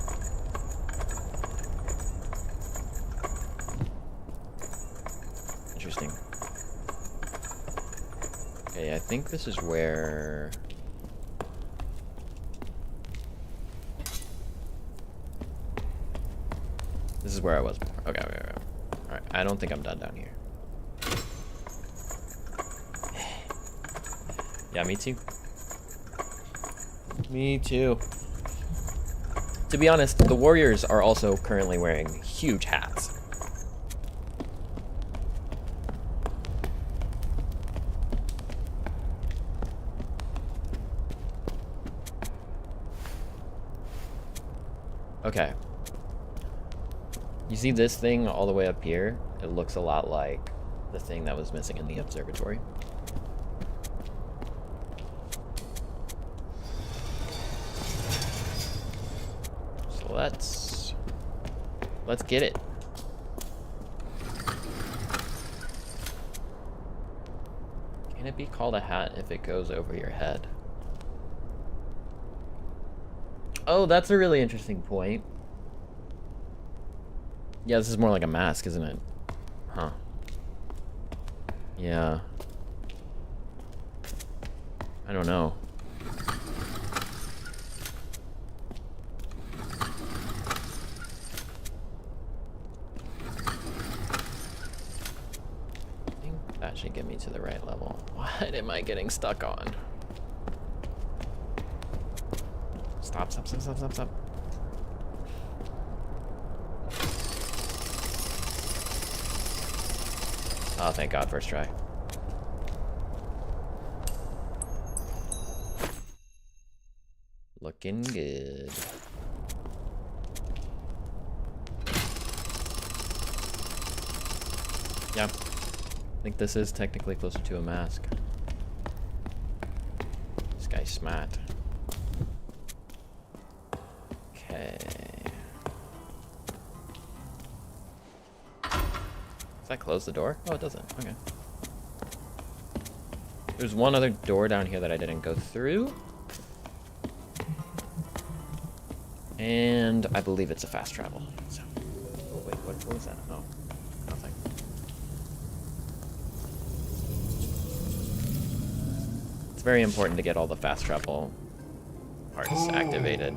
Interesting. Okay, I think this is where... This is where I was before. Okay. Alright, I don't think I'm done down here. Yeah, me too. Me too. To be honest, the warriors are also currently wearing huge hats. Okay. You see this thing all the way up here? It looks a lot like the thing that was missing in the observatory. So let's get it. Can it be called a hat if it goes over your head? Oh, that's a really interesting point. Yeah, this is more like a mask, isn't it? Huh. Yeah. I don't know. I think that should get me to the right level. What am I getting stuck on? Stop. Oh, thank God, first try. Looking good. Yeah, I think this is technically closer to a mask. This guy's smart. Okay. Does that close the door? Oh, it doesn't. Okay. There's one other door down here that I didn't go through. And I believe it's a fast travel. So, oh wait, what was that? Oh, nothing. It's very important to get all the fast travel parts activated.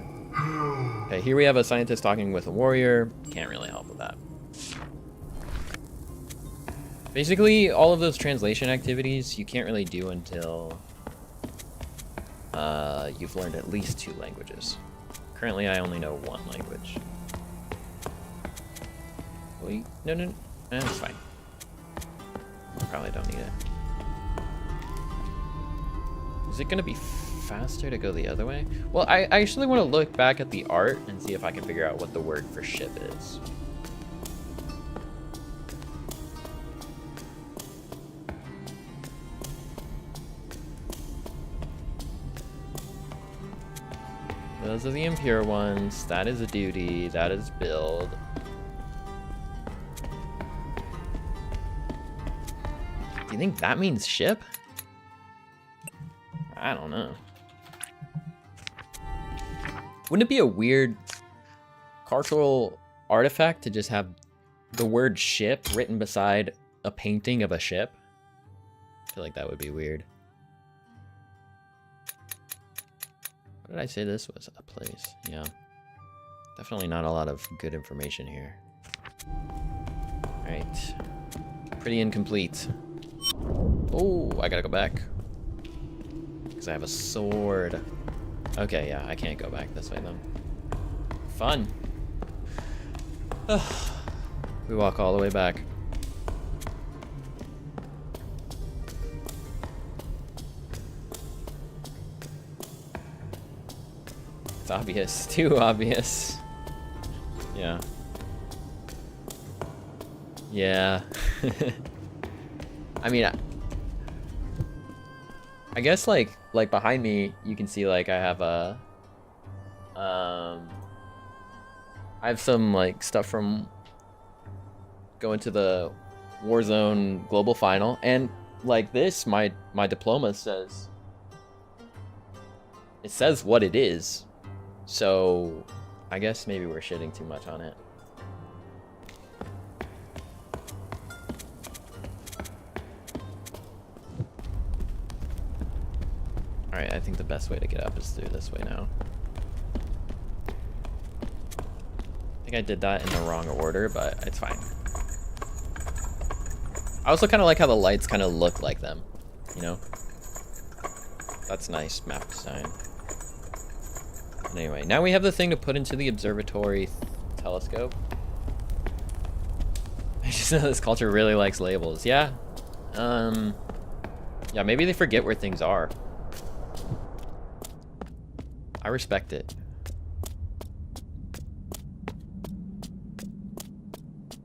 Okay, here we have a scientist talking with a warrior. Can't really help with that. Basically, all of those translation activities you can't really do until you've learned at least 2 languages. Currently, I only know 1 language. Wait, no, it's fine. Probably don't need it. Is it gonna be faster to go the other way? Well, I actually want to look back at the art and see if I can figure out what the word for ship is. Those are the impure ones. That is a duty. That is build. you think that means ship? I don't know. Wouldn't it be a weird cultural artifact to just have the word ship written beside a painting of a ship? I feel like that would be weird. What did I say this was? A place. Yeah. Definitely not a lot of good information here. Alright. Pretty incomplete. Oh, I gotta go back. Because I have a sword. Okay, yeah, I can't go back this way then. Fun. We walk all the way back. It's obvious. Too obvious. Yeah. Yeah. I mean, I guess like behind me, you can see like I have a, I have some like stuff from going to the Warzone Global Final, and like this, my diploma says, it says what it is, so I guess maybe we're shitting too much on it. Alright, I think the best way to get up is through this way now. I think I did that in the wrong order, but it's fine. I also kind of like how the lights kind of look like them, you know? That's nice map design. But anyway, now we have the thing to put into the observatory telescope. I just know this culture really likes labels. Yeah. Yeah, maybe they forget where things are. I respect it.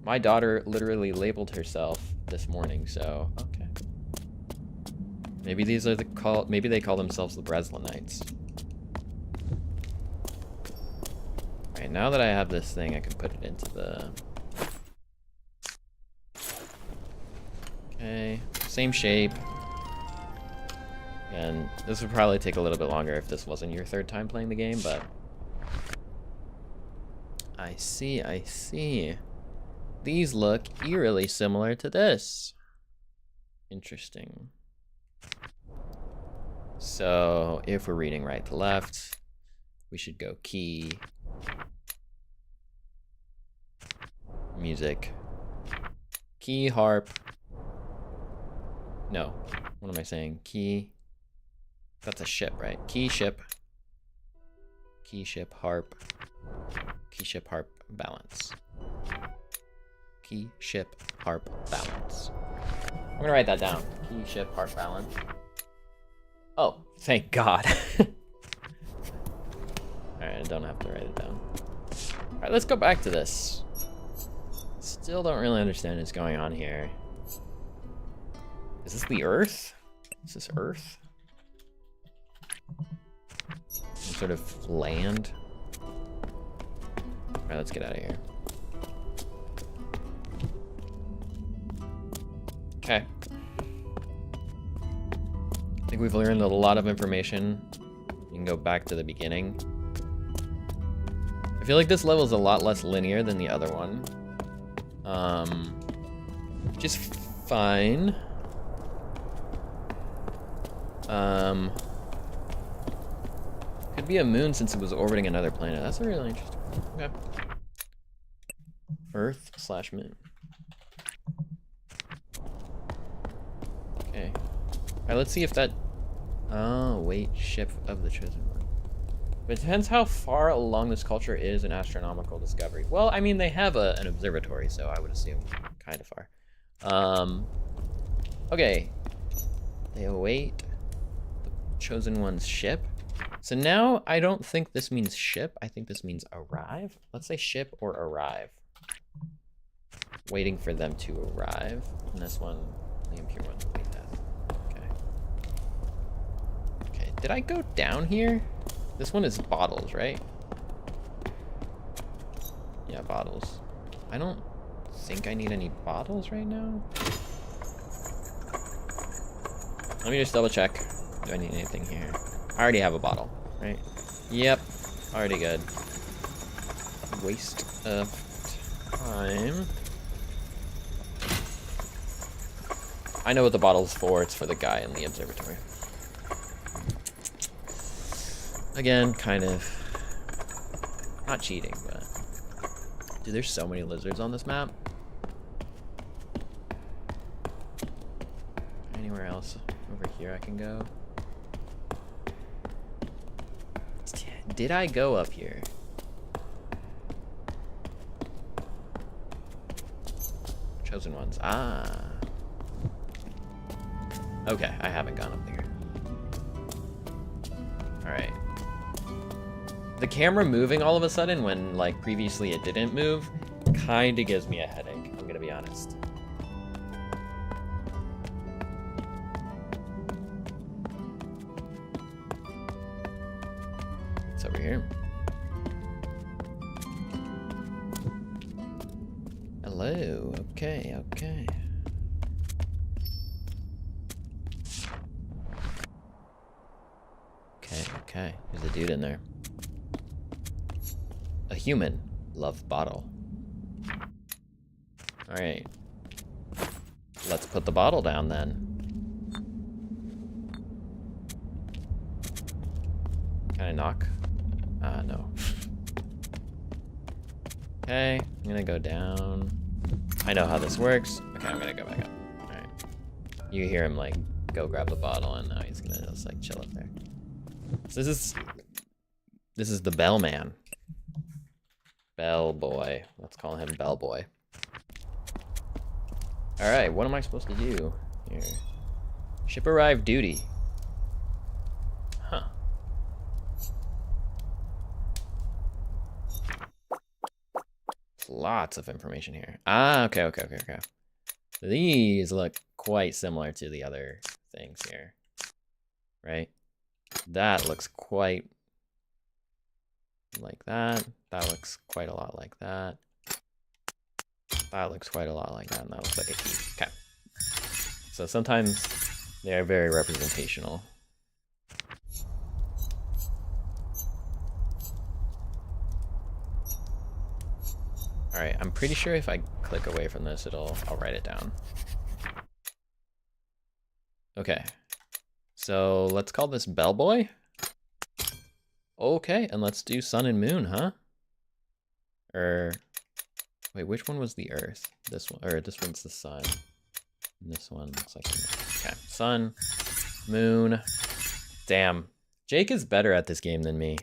My daughter literally labeled herself this morning, so okay. Maybe these are maybe they call themselves the Breslinites. Alright, now that I have this thing, I can put it into the... Okay, same shape. And this would probably take a little bit longer if this wasn't your third time playing the game, but... I see, I see. These look eerily similar to this. Interesting. So, if we're reading right to left, we should go key, music, key, harp. No, what am I saying? Key. That's a ship, right? Key, ship, harp, key, ship, harp, balance. Key, ship, harp, balance. I'm gonna write that down. Key, ship, harp, balance. Oh, thank God. Alright, I don't have to write it down. Alright, let's go back to this. Still don't really understand what's going on here. Is this the Earth? Is this Earth? Some sort of land? Alright, let's get out of here. Okay. I think we've learned a lot of information. You can go back to the beginning. I feel like this level is a lot less linear than the other one. Which is fine. Could be a moon since it was orbiting another planet. That's really interesting. Okay. Earth/moon. Okay. Alright, let's see if that... Oh, wait, ship of the chosen one. But it depends how far along this culture is in astronomical discovery. Well, I mean, they have an observatory, so I would assume kind of far. Okay. They await the chosen one's ship. So now I don't think this means ship. I think this means arrive. Let's say ship or arrive. Waiting for them to arrive. And this one, the impure one, wait that. Okay. Okay, did I go down here? This one is bottles, right? Yeah, bottles. I don't think I need any bottles right now. Let me just double check. Do I need anything here? I already have a bottle, right? Yep, already good. Waste of time. I know what the bottle's for. It's for the guy in the observatory. Again, kind of not cheating, but dude, there's so many lizards on this map. Anywhere else over here I can go? Did I go up here? Chosen ones. Ah. Okay, I haven't gone up there. Alright. The camera moving all of a sudden when, like, previously it didn't move kinda gives me a headache, I'm gonna be honest. It's over here. Hello, okay, okay. Okay, there's a dude in there. A human. Love bottle. Alright. Let's put the bottle down then. Can I knock? No. Okay, I'm gonna go down. I know how this works. Okay, I'm gonna go back up. Alright. You hear him, like, go grab the bottle, and now he's gonna just, like, chill up there. So this is the bellman. Bellboy. Let's call him Bellboy. Alright, what am I supposed to do here? Ship arrived duty. Huh. Lots of information here. Ah, okay. These look quite similar to the other things here. Right? That looks quite like that. That looks quite a lot like that. That looks quite a lot like that, and that looks like a key. Okay. So sometimes they are very representational. All right, I'm pretty sure if I click away from this, I'll write it down. Okay. So let's call this Bellboy. Okay, and let's do sun and moon, huh? Or wait, which one was the Earth? This one, or this one's the sun. And this one looks like okay, sun, moon. Damn, Jake is better at this game than me.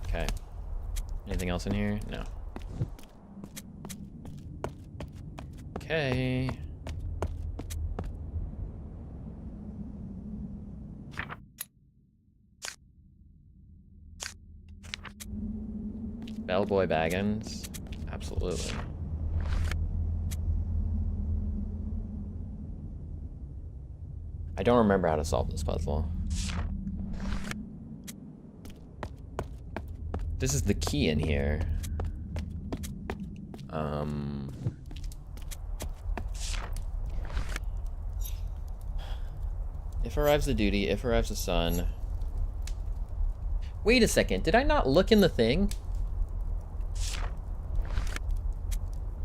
Okay. Anything else in here? No. Okay. Bellboy Baggins. Absolutely. I don't remember how to solve this puzzle. This is the key in here. If arrives the duty, if arrives the sun. Wait a second, did I not look in the thing?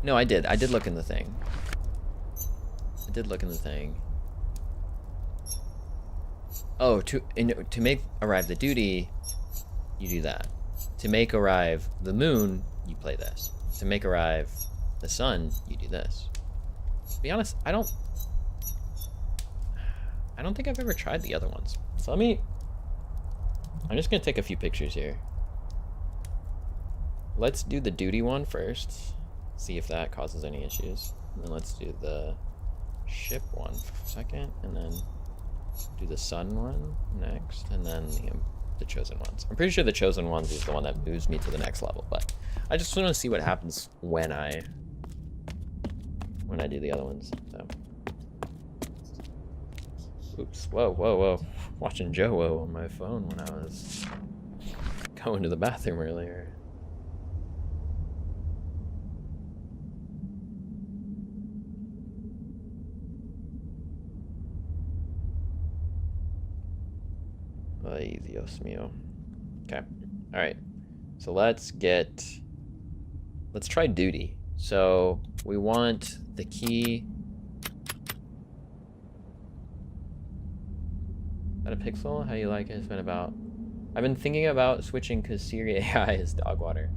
No, I did. I did look in the thing. I did look in the thing. Oh, to make arrive the duty, you do that. To make arrive the moon, you play this. To make arrive the sun, you do this. To be honest, I don't think I've ever tried the other ones. So I'm just gonna take a few pictures here. Let's do the duty one first. See if that causes any issues. And then let's do the ship one second, and then do the sun one next, and then the chosen ones. I'm pretty sure the chosen ones is the one that moves me to the next level, but I just want to see what happens when I do the other ones. So. Oops, whoa. Watching Joe on my phone when I was going to the bathroom earlier. Ay, Dios mío. Okay. All right. So let's try duty. So we want the key. Is that a pixel? How you like it? It's been about. I've been thinking about switching because Siri AI is dog water.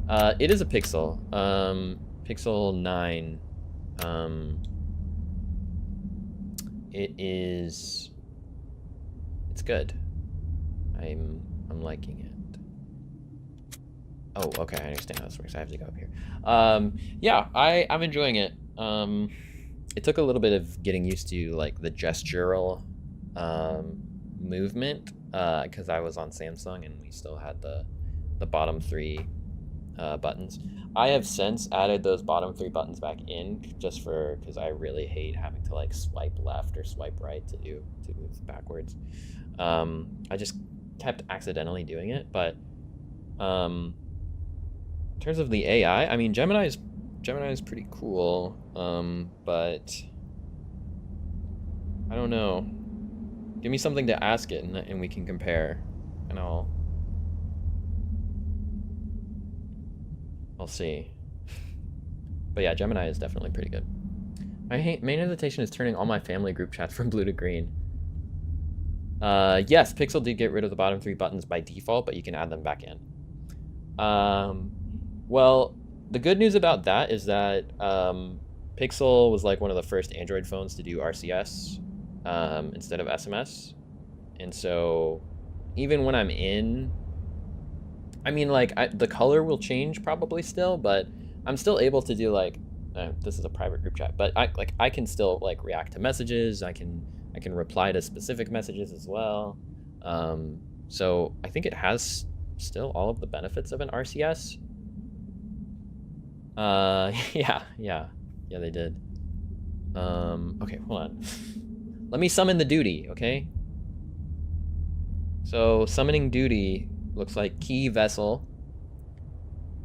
It is a pixel. Pixel 9. It's good. I'm liking it. Oh, okay, I understand how this works. I have to go up here. Yeah, I'm enjoying it. It took a little bit of getting used to like the gestural movement because I was on Samsung and we still had the bottom 3 buttons. I have since added those bottom 3 buttons back in just because I really hate having to like swipe left or swipe right to move backwards. I just kept accidentally doing it, but in terms of the AI, I mean Gemini is pretty cool, but I don't know. Give me something to ask it and we can compare, and I'll see. But yeah, Gemini is definitely pretty good. My main hesitation is turning all my family group chats from blue to green. Yes, Pixel did get rid of the bottom 3 buttons by default, but you can add them back in. Well, the good news about that is that Pixel was like one of the first Android phones to do RCS instead of SMS. And so even when I'm in, I mean, like, the color will change probably still, but I'm still able to do, like, this is a private group chat, but I can still, like, react to messages. I can reply to specific messages as well. So I think it has still all of the benefits of an RCS. Yeah, they did. Okay, hold on. Let me summon the duty, okay? So summoning duty looks like key vessel.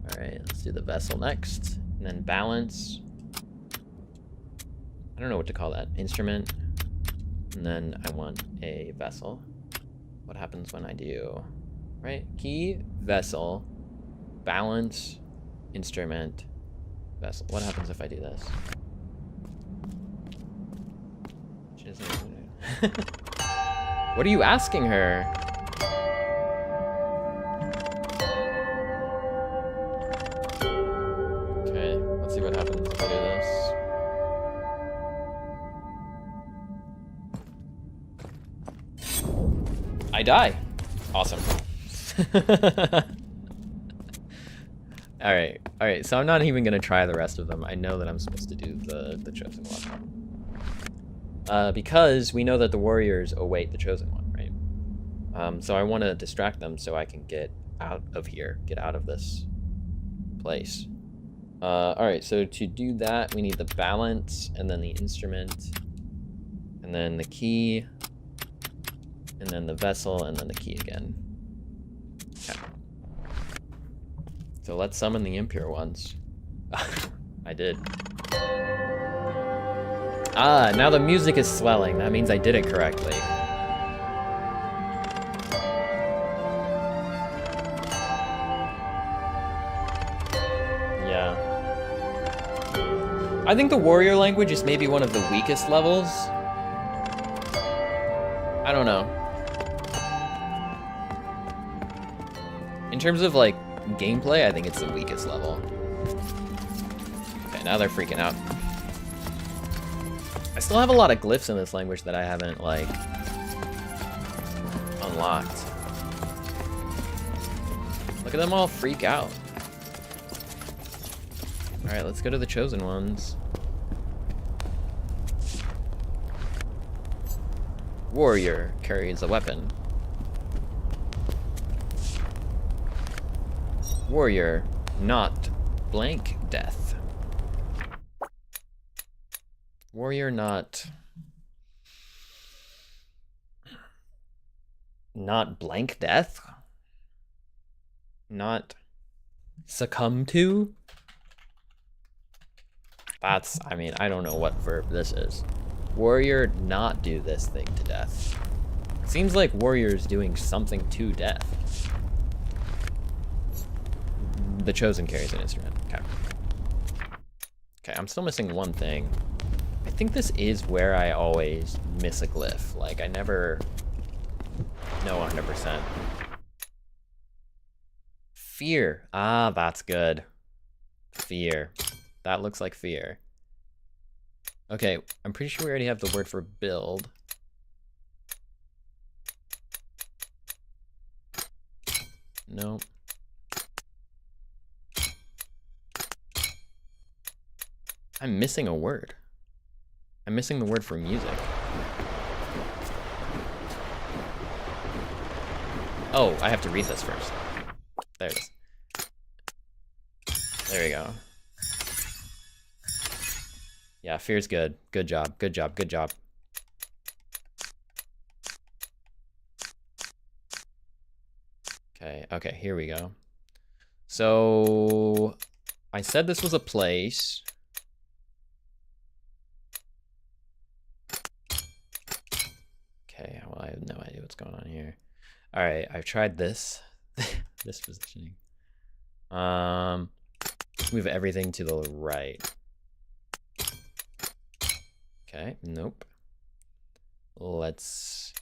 All right, let's do the vessel next, and then balance. I don't know what to call that. Instrument, and then I want a vessel. What happens when I do, right? Key, vessel, balance, instrument, vessel. What happens if I do this? What are you asking her? Okay, let's see what happens if I do this. I die. Awesome. All right. So I'm not even gonna try the rest of them. I know that I'm supposed to do the chosen one. Because we know that the warriors await the chosen one, right? So I want to distract them so I can get out of here, get out of this place. All right, so to do that, we need the balance, and then the instrument, and then the key, and then the vessel, and then the key again. Okay. So let's summon the impure ones. I did. Ah, now the music is swelling. That means I did it correctly. Yeah. I think the warrior language is maybe one of the weakest levels. I don't know. In terms of, like, gameplay, I think it's the weakest level. Okay, now they're freaking out. I still have a lot of glyphs in this language that I haven't, like, unlocked. Look at them all freak out. Alright, let's go to the chosen ones. Warrior carries a weapon. Warrior, not blank death. Warrior, not blank death? Not succumb to? That's, I mean, I don't know what verb this is. Warrior, not do this thing to death. Seems like warriors doing something to death. The chosen carries an instrument. Okay. Okay, I'm still missing one thing. I think this is where I always miss a glyph. Like, I never know 100%. Fear. Ah, that's good. Fear. That looks like fear. Okay, I'm pretty sure we already have the word for build. Nope. I'm missing a word. I'm missing the word for music. Oh, I have to read this first. There it is. There we go. Yeah, fear's good. Good job, good job, good job. Okay, okay, here we go. So, I said this was a place. Okay, well, I have no idea what's going on here. All right, I've tried this, this positioning. Let's move everything to the right. Okay, nope. Let's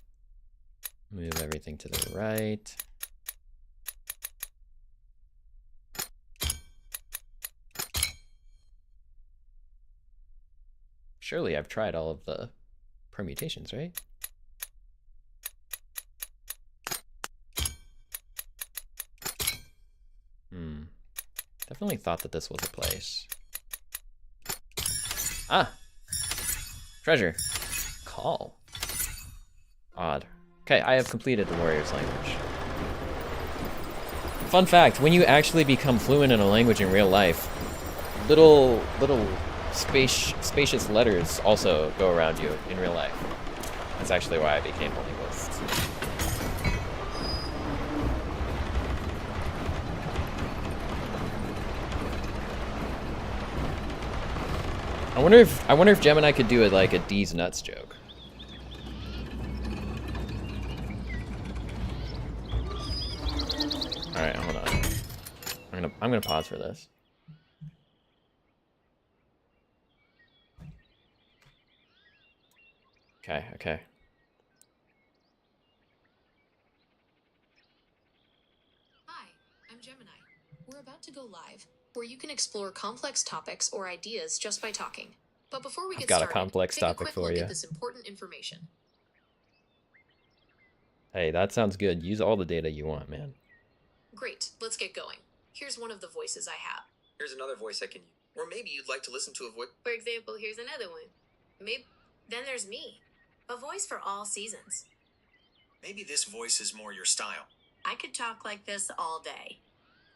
move everything to the right. Surely I've tried all of the permutations, right? Definitely thought that this was a place. Ah! Treasure. Call. Odd. Okay, I have completed the warrior's language. Fun fact, when you actually become fluent in a language in real life, little spacious letters also go around you in real life. That's actually why I became a linguist. I wonder if Gemini could do it like a D's nuts joke. All right, hold on. I'm gonna pause for this. Okay, okay. Hi, I'm Gemini. We're about to go live, where you can explore complex topics or ideas just by talking. But before we get started, a complex take a topic quick for look you. at this important information. Hey, that sounds good. Use all the data you want, man. Great, let's get going. Here's one of the voices I have. Here's another voice I can use. Or maybe you'd like to listen to a voice. For example, here's another one. Then there's me, a voice for all seasons. Maybe this voice is more your style. I could talk like this all day.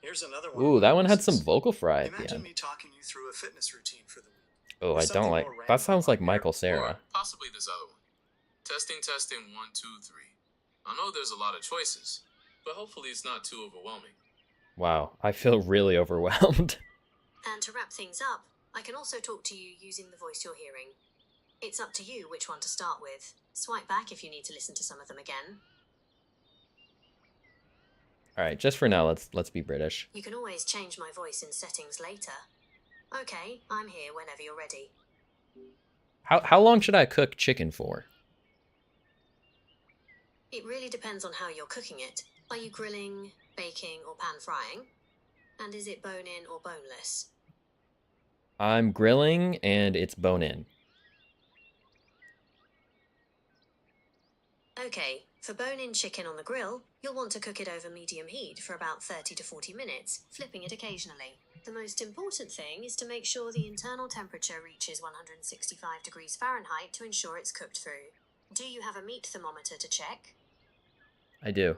Here's another one. Ooh, that one had some vocal fry at the Imagine end. me talking you through a fitness routine for the week. Oh, Or I something don't like. more That random sounds like like Michael Or Cera. possibly this other one. Testing, 1, 2, 3. I know there's a lot of choices, but hopefully it's not too overwhelming. Wow, I feel really overwhelmed. And to wrap things up, I can also talk to you using the voice you're hearing. It's up to you which one to start with. Swipe back if you need to listen to some of them again. All right, just for now, let's be British. You can always change my voice in settings later. Okay, I'm here whenever you're ready. How long should I cook chicken for? It really depends on how you're cooking it. Are you grilling, baking, or pan frying? And is it bone-in or boneless? I'm grilling and it's bone-in. Okay, for bone-in chicken on the grill, you'll want to cook it over medium heat for about 30 to 40 minutes, flipping it occasionally. The most important thing is to make sure the internal temperature reaches 165 degrees Fahrenheit to ensure it's cooked through. Do you have a meat thermometer to check? I do.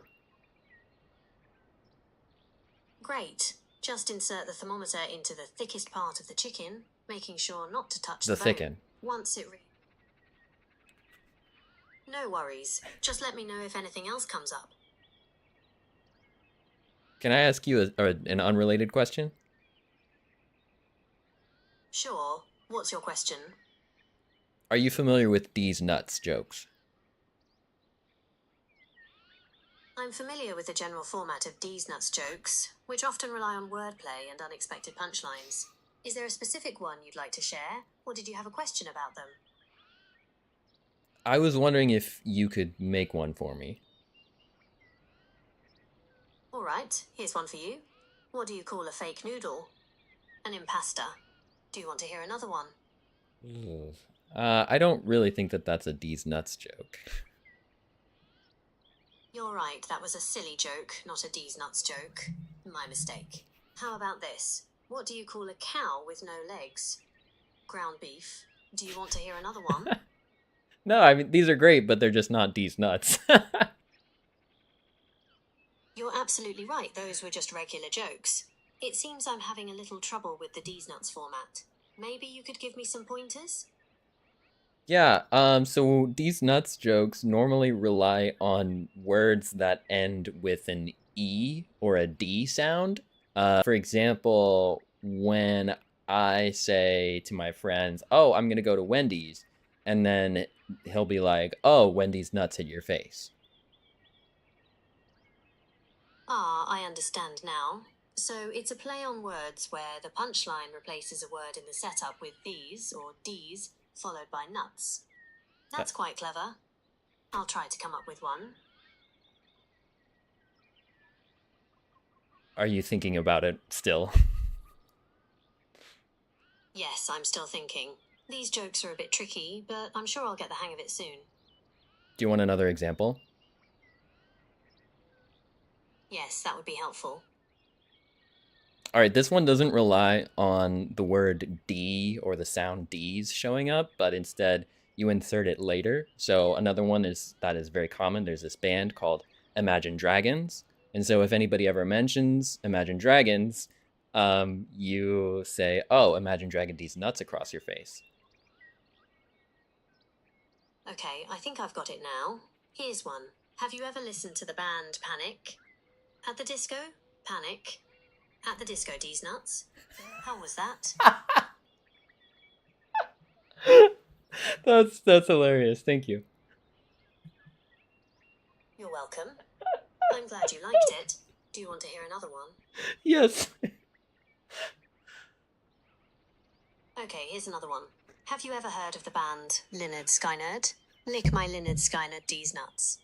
Great. Just insert the thermometer into the thickest part of the chicken, making sure not to touch The the bone. thicken. Once it No worries. Just let me know if anything else comes up. Can I ask you an unrelated question? Sure. What's your question? Are you familiar with these nuts jokes? I'm familiar with the general format of Deez nuts jokes, which often rely on wordplay and unexpected punchlines. Is there a specific one you'd like to share, or did you have a question about them? I was wondering if you could make one for me. All right, here's one for you. What do you call a fake noodle? An impasta. Do you want to hear another one? I don't really think that that's a D's nuts joke. You're right, that was a silly joke, not a Deez nuts joke. My mistake. How about this? What do you call a cow with no legs? Ground beef. Do you want to hear another one? No, I mean, these are great, but they're just not D's nuts. You're absolutely right, those were just regular jokes. It seems I'm having a little trouble with the Deez nuts format. Maybe you could give me some pointers? Yeah, so these nuts jokes normally rely on words that end with an E or a D sound. For example, when I say to my friends, oh, I'm gonna go to Wendy's, and then he'll be like, oh, Wendy's nuts hit your face. Ah, I understand now. So it's a play on words where the punchline replaces a word in the setup with these or D's, followed by nuts. That's quite clever. I'll try to come up with one. Are you thinking about it still? Yes, I'm still thinking. These jokes are a bit tricky, but I'm sure I'll get the hang of it soon. Do you want another example? Yes, that would be helpful. All right, this one doesn't rely on the word D or the sound D's showing up, but instead you insert it later. So another one that is very common. There's this band called Imagine Dragons. And so if anybody ever mentions Imagine Dragons, you say, oh, Imagine Dragon D's nuts across your face. Okay, I think I've got it now. Here's one. Have you ever listened to the band Panic? At the disco? Panic. At the disco, D's nuts. How was that? That's hilarious. Thank you. You're welcome. I'm glad you liked it. Do you want to hear another one? Yes. Okay, here's another one. Have you ever heard of the band Lynyrd Skynyrd? Lick my Lynyrd Skynyrd D's nuts.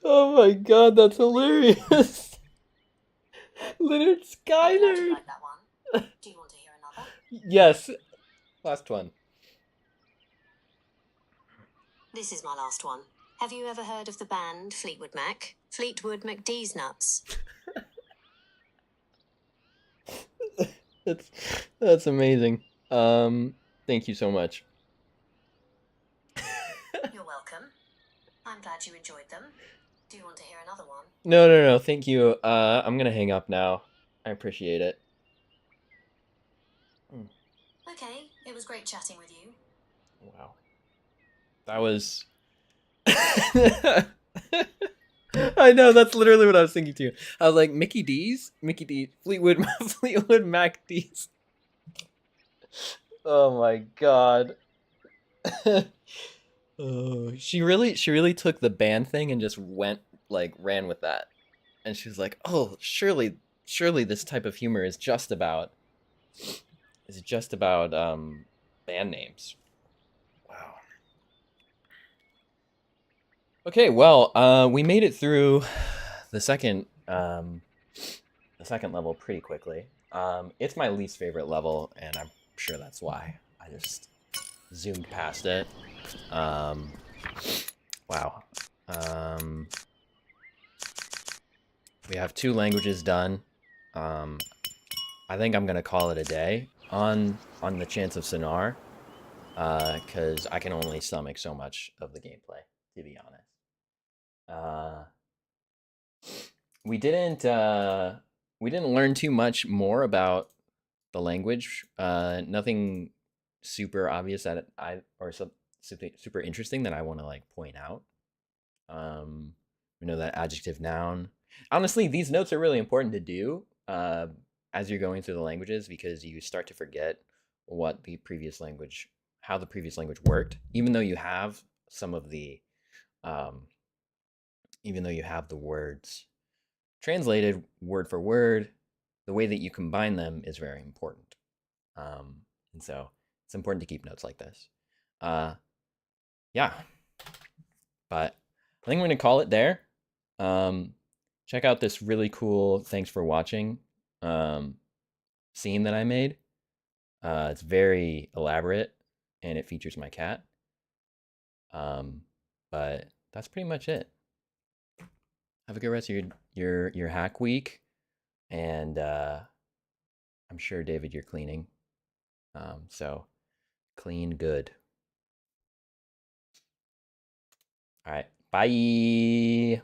Oh my god, that's hilarious. Leonard I'm glad you Skyler. like that one. Do you want to hear another? Yes. Last one. This is my last one. Have you ever heard of the band Fleetwood Mac? Fleetwood McD's nuts. That's amazing. Thank you so much. You're welcome. I'm glad you enjoyed them. Do you want to hear another one? No, thank you. I'm gonna hang up now. I appreciate it. Okay, it was great chatting with you. Wow. That was... I know, that's literally what I was thinking too. I was like, Mickey D's? Mickey D. Fleetwood Mac D's. Oh my god. Oh, she really took the band thing and just ran with that. And she was like, oh, surely this type of humor is just about band names. Wow. Okay, well, we made it through the second level pretty quickly. It's my least favorite level, and I'm sure that's why. I just zoomed past it. Wow. We have 2 languages done. I think I'm gonna call it a day on the chance of sennaar, because I can only stomach so much of the gameplay, to be honest. We didn't learn too much more about the language. Nothing super obvious super interesting that I want to like point out. We know that adjective, noun. Honestly, these notes are really important to do as you're going through the languages, because you start to forget what the previous language how the previous language worked, even though you have some of the, even though you have the words translated word for word, the way that you combine them is very important. And so it's important to keep notes like this. Yeah, but I think I'm going to call it there. Check out this really cool thanks for watching scene that I made. It's very elaborate and it features my cat. But that's pretty much it. Have a good rest of your hack week, and I'm sure, David, you're cleaning. So clean good. All right, bye.